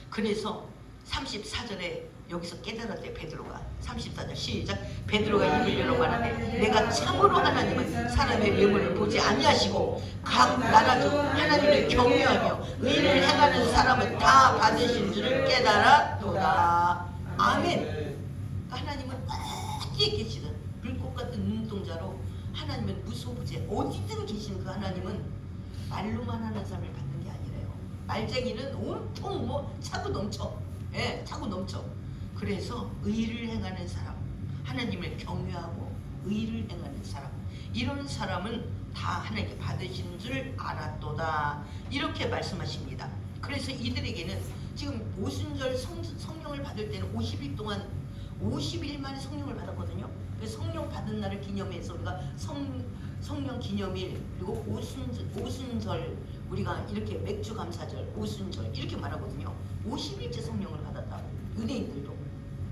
그래서 34절에 여기서 깨달았대. 베드로가 34절 시작. 베드로가 입을 열어 말하되 내가 참으로 하나님은 사람의 외모를 보지 아니하시고 각 나라 중 하나님을 경외하며 의를 행하는 사람은 다 받으신 줄을 깨달았도다. 아멘. 하나님은 어디에 계시든 불꽃 같은 눈동자로 하나님은 무소부재 어디든 계신 그 하나님은 말로만 하는 사람을 받는 게 아니래요. 말쟁이는 온통 뭐 차고 넘쳐. 예, 차고 넘쳐. 그래서 의를 행하는 사람, 하나님을 경외하고 의를 행하는 사람, 이런 사람은 다 하나님께 받으신 줄 알았도다. 이렇게 말씀하십니다. 그래서 이들에게는 지금 오순절 성령을 받을 때는 50일 동안 50일 만에 성령을 받았거든요. 그래서 성령 받은 날을 기념해서 우리가 성령 기념일 그리고 오순절 우리가 이렇게 맥주 감사절 오순절 이렇게 말하거든요. 50일째 성령을 받았다고 유대인들도.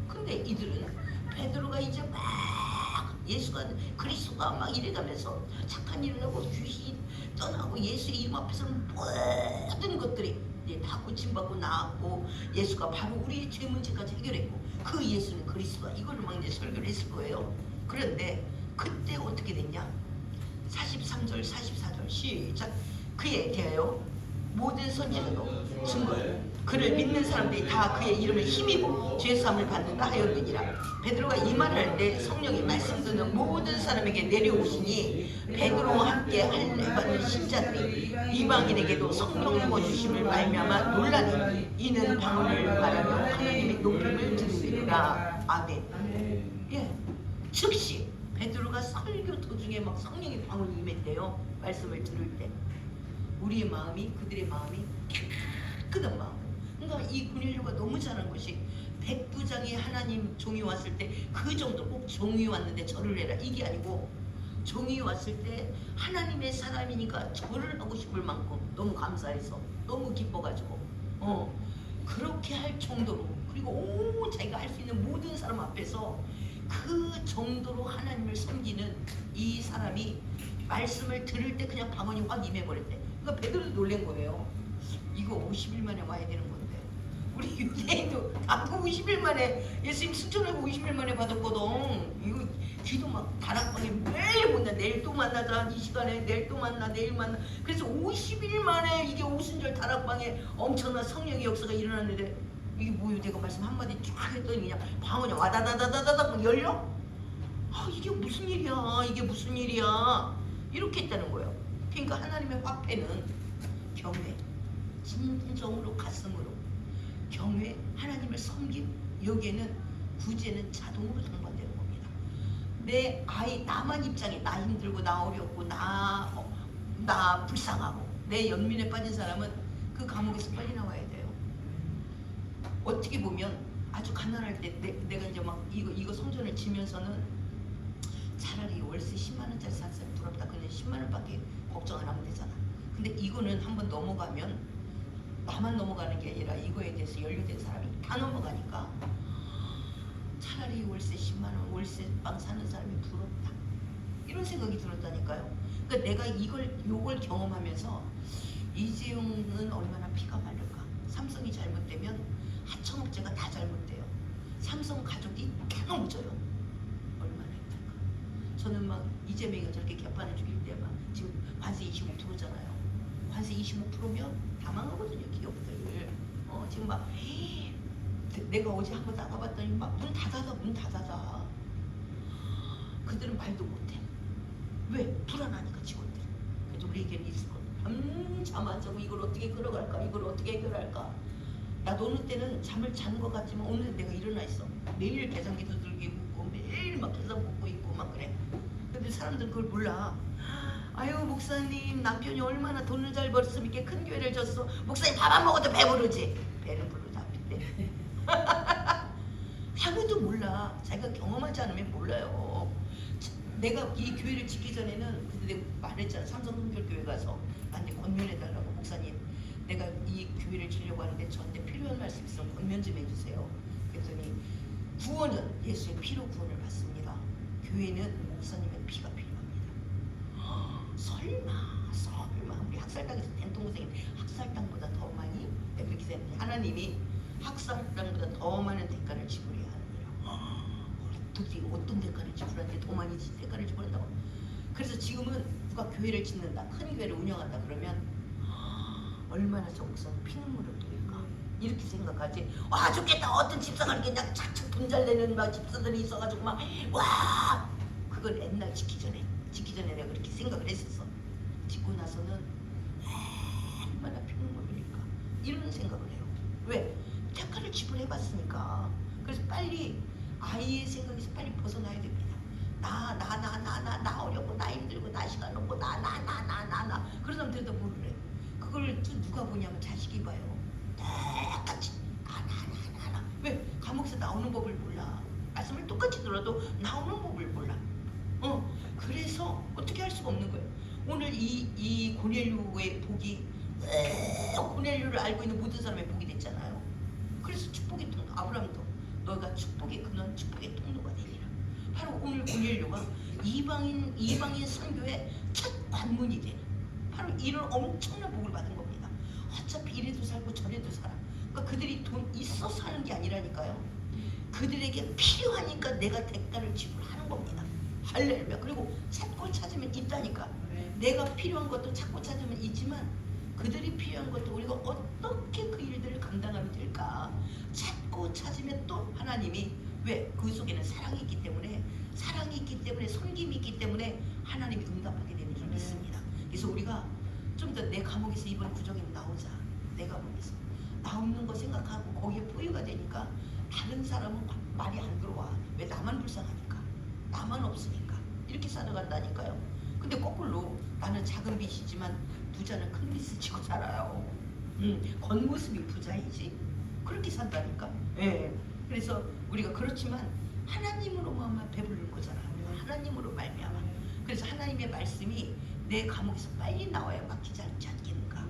근데 이들은 베드로가 이제 막 예수가 그리스도가 막 이래가면서 착한 일을 하고 귀신 떠나고 예수의 이름 앞에서는 모든 것들이 이제 다 고침받고 나았고 예수가 바로 우리의 죄 문제까지 해결했고 그 예수는 그리스도다. 이걸 막 이제 설교를 했을 거예요. 그런데 그때 어떻게 됐냐? 43절 44절 시작. 그에 대하여 모든 선지자도 증거 그를 믿는 사람들이 다 그의 이름을 힘입어 죄사함을 받는다 하였느니라. 베드로가 이 말을 할 때 성령이 말씀 듣는 모든 사람에게 내려오시니 베드로와 함께 할례 받는 신자들이 이방인에게도 성령 부어주심을 말미암아 놀라니 이는 방언을 말하며 하나님의 높임을 들으리라. 아멘. 예, 즉시 베드로가 설교 도중에 막 성령의 방언이 임했대요. 말씀을 들을 때 우리의 마음이 그들의 마음이 깨끗한 마음. 그러니까 이 고넬료가 너무 잘한 것이 백부장이 하나님 종이 왔을 때 그 정도 꼭 종이 왔는데 절을 해라 이게 아니고 종이 왔을 때 하나님의 사람이니까 절을 하고 싶을 만큼 너무 감사해서 너무 기뻐가지고 그렇게 할 정도로 그리고 온 자기가 할 수 있는 모든 사람 앞에서 그 정도로 하나님을 섬기는 이 사람이 말씀을 들을 때 그냥 방언이 확 임해버렸대. 그러니까 베드로도 놀란 거예요. 이거 50일 만에 와야 되는 건데 우리 유대인도 앞으로 50일 만에 예수님 승천하고 50일 만에 받았거든. 이거 기도 막 다락방에 매일 만나. 내일 또 만나자. 이 시간에 내일 또 만나. 내일 만나. 그래서 50일 만에 이게 오순절 다락방에 엄청난 성령의 역사가 일어났는데 이게 뭐예요? 내가 말씀 한마디 쫙 했더니 그냥 방언이 와다다다다다닥 열려? 아 이게 무슨 일이야? 이게 무슨 일이야? 이렇게 했다는 거예요. 그러니까 하나님의 화폐는 경외, 진정으로 가슴으로 경외, 하나님을 섬김. 여기에는 구제는 자동으로 상반되는 겁니다. 내 아이 나만 입장에 나 힘들고 나 어렵고 나 불쌍하고 내 연민에 빠진 사람은 그 감옥에서 빨리 나와야 돼요. 어떻게 보면 아주 가난할 때 내가 이제 막 이거 성전을 지면서는 차라리 월세 10만 원짜리 샀으면 부럽다. 근데 10만 원밖에 걱정 안 하면 되잖아. 근데 이거는 한번 넘어가면 나만 넘어가는 게 아니라 이거에 대해서 연루된 사람이 다 넘어가니까 차라리 월세 10만 원 월세방 사는 사람이 부럽다. 이런 생각이 들었다니까요. 그러니까 내가 요걸 경험하면서 이재용은 얼마나 피가 마를까. 삼성이 잘못되면 하청업체가 다 잘못돼요. 삼성 가족이 다 넘어져요. 얼마나 힘들까. 저는 막 이재명이가 저렇게 개판을 죽일 때 막 지금 관세 25%잖아요. 관세 25%면 다 망하거든요, 기업들. 지금 막 내가 어제 한번 나가봤더니 막 문 닫아서 그들은 말도 못해. 왜? 불안하니까 직원들이. 그래서 우리에게는 있을 것. 잠 안 자고 이걸 어떻게 끌어갈까? 이걸 어떻게 해결할까? 나 노는 때는 잠을 자는 것 같지만 오늘은 내가 일어나 있어. 매일 계산기도 들고 매일 막 계산 뽑고 있고 막 그래. 근데 사람들은 그걸 몰라. 아유 목사님 남편이 얼마나 돈을 잘 벌었으면 이렇게 큰 교회를 줬어. 목사님 밥 안 먹어도 배부르지. 배는 불로 잡힌대. 아무도 몰라. 자기가 경험하지 않으면 몰라요. 내가 이 교회를 짓기 전에는 근데 내가 말했잖아. 삼성동결교회 가서 나한테 권면해달라고. 목사님 내가 이 교회를 지려고 하는데 저한테 필요한 말씀 있으면 권면 좀 해주세요. 그랬더니 구원은 예수의 피로 구원을 받습니다. 교회는 목사님의 피가 필요합니다. 설마 우리 학살당에서 된 동생이 학살당보다 더 많이? 내가 그렇게 생각해. 하나님이 학살당보다 더 많은 대가를 지불해야 하느니라. 어떻게 어떤 대가를 지불하는데 더 많이 대가를 지불한다고? 그래서 지금은 누가 교회를 짓는다, 큰 교회를 운영한다 그러면 얼마나 저 목사는 피눈물을 토일까? 이렇게 생각하지. 와 좋겠다. 어떤 집사가 이렇게 그냥 착착 분잘내는 막 집사들이 있어가지고 막 와 그걸 옛날 짓기 전에 내가 그렇게 생각을 했었어. 짓고 나서는 얼마나 피눈물을 흘릴까 이런 생각을 해요. 왜? 대가를 지불해봤으니까. 그래서 빨리 아이의 생각에서 빨리 벗어나야 됩니다. 나 어렵고 나 힘들고 나 시간 없고 나 그런 사람들도 모르래. 그걸 또 누가 보냐면 자식이 봐요. 똑같이 나 왜? 감옥에서 나오는 법을 몰라. 말씀을 똑같이 들어도 나오는 법을 몰라. 그래서 어떻게 할 수가 없는 거예요. 오늘 이 고넬료의 복이 고넬료를 알고 있는 모든 사람의 복이 됐잖아요. 그래서 축복의 통로. 아브라함도 너가 축복의 근원 축복의 통로가 되리라. 바로 오늘 고넬료가 이방인 선교의 첫 관문이 돼. 바로 이런 엄청난 복을 받은 겁니다. 어차피 이래도 살고 저래도 살아. 그러니까 그들이 돈 있어 사는 게 아니라니까요. 그들에게 필요하니까 내가 대가를 지불하는 겁니다. 할렐루야. 그리고 찾고 찾으면 있다니까. 내가 필요한 것도 찾고 찾으면 있지만 그들이 필요한 것도 우리가 어떻게 그 일들을 감당하면 될까? 찾고 찾으면 또 하나님이 왜? 그 속에는 사랑이 있기 때문에 섬김이 있기 때문에 하나님이 응답하게 되는 줄 믿습니다. 그래서 우리가 좀 더 내 감옥에서 이번 구정에 나오자. 내 감옥에서 나오는 거 생각하고 거기에 포유가 되니까 다른 사람은 말이 안 들어와. 왜? 나만 불쌍하니까, 나만 없으니까 이렇게 살아간다니까요. 근데 거꾸로 나는 작은 빚이지만 부자는 큰 빚을 지고 살아요. 겉모습이 부자이지 그렇게 산다니까. 예. 그래서 우리가 그렇지만 하나님으로만 배부른 거잖아요. 하나님으로 말미암아. 그래서 하나님의 말씀이 내 감옥에서 빨리 나와야 막히지 않지 않겠는가.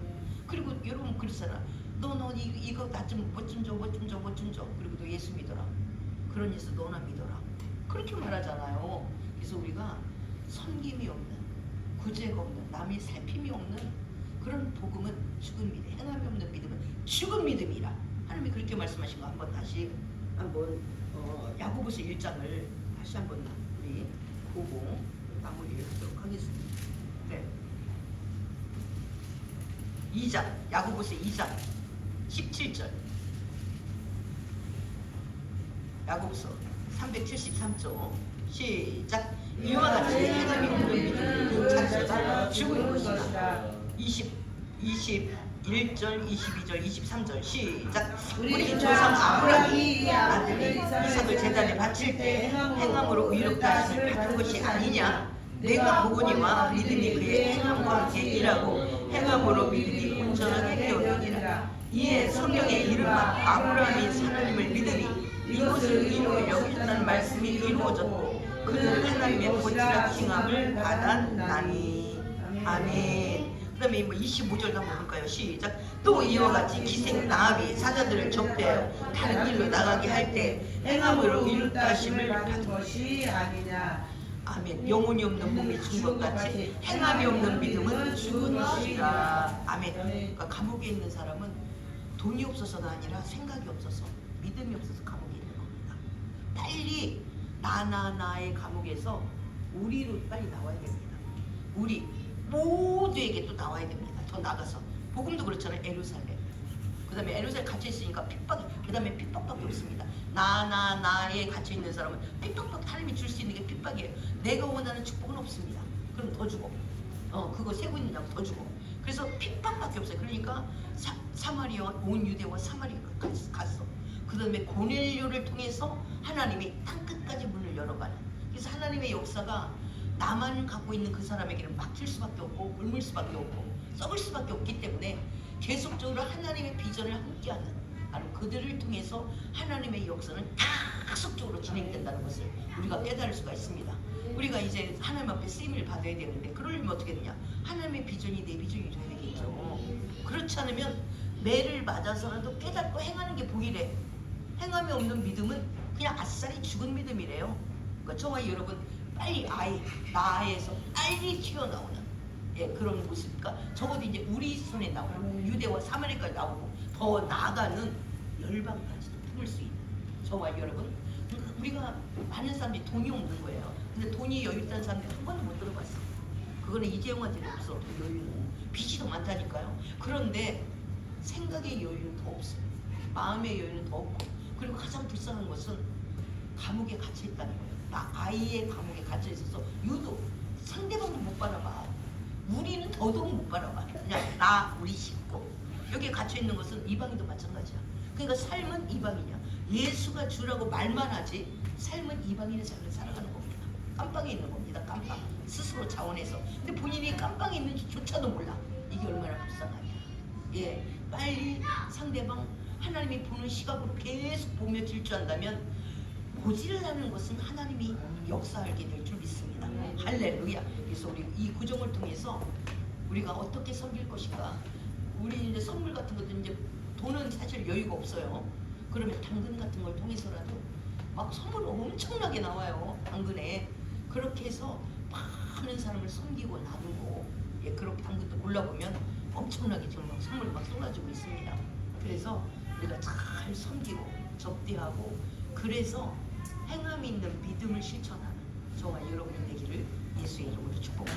그리고 여러분 그러잖아. 너 이거 나 좀 뭐 좀 줘. 그리고 너 예수 믿어라. 그런 예수 너나 믿어라. 그렇게 말하잖아요. 그래서 우리가 섬김이 없는, 구제가 없는, 남이 살핌이 없는 그런 복음은 죽은 믿음, 행함이 없는 믿음은 죽은 믿음이라. 하나님이 그렇게 말씀하신 거 한번 다시 한번 야고보서 1장을 다시 한번 우리 보고 마무리를 하도록 하겠습니다. 네. 2장, 야고보서 2장 17절. 야고보서 373조 시작. 이와 같이 행함이 없는 믿음은 자체가 죽은 것이다. 21절, 22절, 23절 시작. 우리 조상 아브라함이 아들이 이삭을 제단에 바칠 때 행함으로 의롭다 하심을 받은 것이 아니냐. 내가 보거니와 믿음이 그의 행함과 함께 일하고 행함으로 믿음이 온전하게 되었느니라. 이에 성경의 이른바 아브라함이 하나님을 믿으니 이것을 의로 여겼다는 말씀이 이루어졌고 그는 하나님의 본질한 칭함을 받았나니. 아멘. 그 다음에 25절 한번 볼까요? 시작. 또 이와 같이 기생 나합이 사자들을 접대하여 다른 길로 나가게 할 때 행함으로 이룩다 하심을 받은 것이 아니냐. 아멘. 영혼이 없는 몸이 죽은 것 같이 행함이 없는 믿음은 죽은 것이라. 아멘. 그러니까 감옥에 있는 사람은 돈이 없어서가 아니라 생각이 없어서, 믿음이 없어서 감옥에 있는 겁니다. 빨리 나의 감옥에서 우리로 빨리 나와야 됩니다. 우리 모두에게 또 나와야 됩니다. 더 나가서 복음도 그렇잖아요. 에루살렘. 그 다음에 에루살렘 갇혀 있으니까 핍박, 그 다음에 핍박밖에 없습니다. 나에 갇혀 있는 사람은 핍박밖에 하나님이 줄 수 있는 게 핍박이에요. 내가 원하는 축복은 없습니다. 그럼 더 주고, 그거 세고 있느냐고 더 주고. 그래서 핍박밖에 없어요. 그러니까 사마리아 온 유대와 사마리아가 갔어. 그 다음에 고넬료를 통해서 하나님이 땅끝까지 문을 열어가는. 그래서 하나님의 역사가 나만 갖고 있는 그 사람에게는 막힐 수밖에 없고 굶을 수밖에 없고 썩을 수밖에 없기 때문에 계속적으로 하나님의 비전을 함께하는 바로 그들을 통해서 하나님의 역사는 계속적으로 진행된다는 것을 우리가 깨달을 수가 있습니다. 우리가 이제 하나님 앞에 쓰임을 받아야 되는데 그러려면 어떻게 되냐? 하나님의 비전이 내 비전이 돼야 되겠죠. 그렇지 않으면 매를 맞아서라도 깨닫고 행하는 게 복이래. 행함이 없는 믿음은 그냥 아싸리 죽은 믿음이래요. 그러니까 저와 여러분 빨리 나에서 빨리 튀어나오는 그런 모습이니까 적어도 이제 우리 손에 나오고 유대와 사마리아까지 나오고 더 나아가는 열방까지도 품을 수 있는 저와 여러분. 우리가 많은 사람들이 돈이 없는 거예요. 근데 돈이 여유 있다는 사람들이 한 번도 못 들어봤어. 그거는 이재용한테는 없어. 여유는 빚이 더 많다니까요. 그런데 생각의 여유는 더 없어요. 마음의 여유는 더 없고, 그리고 가장 불쌍한 것은 감옥에 갇혀 있다는 거예요. 나 아이의 감옥에 갇혀 있어서 유독 상대방도 못 바라봐. 우리는 더더욱 못 바라봐. 그냥 우리 식구. 여기에 갇혀 있는 것은 이방인도 마찬가지야. 그러니까 삶은 이방이냐. 예수가 주라고 말만 하지 삶은 이방인의 삶을 살아가는 겁니다. 깜빵에 있는 겁니다. 깜빵. 스스로 자원해서. 근데 본인이 깜빵에 있는지조차도 몰라. 이게 얼마나 불쌍하냐. 빨리 상대방 하나님이 보는 시각으로 계속 보며 질주한다면 고질라는 것은 하나님이 역사하게 될 줄 믿습니다. 할렐루야. 그래서 우리 이 구정을 통해서 우리가 어떻게 섬길 것인가. 우리 이제 선물 같은 것도 이제 돈은 사실 여유가 없어요. 그러면 당근 같은 걸 통해서라도 막 선물 엄청나게 나와요. 당근에. 그렇게 해서 많은 사람을 섬기고 나누고 그렇게 당근도 골라보면 엄청나게 정말 선물 막 쏟아지고 있습니다. 그래서 우리가 잘 섬기고 접대하고 그래서 행함이 있는 믿음을 실천하는 저와 여러분이 되기를 예수의 이름으로 축복합니다.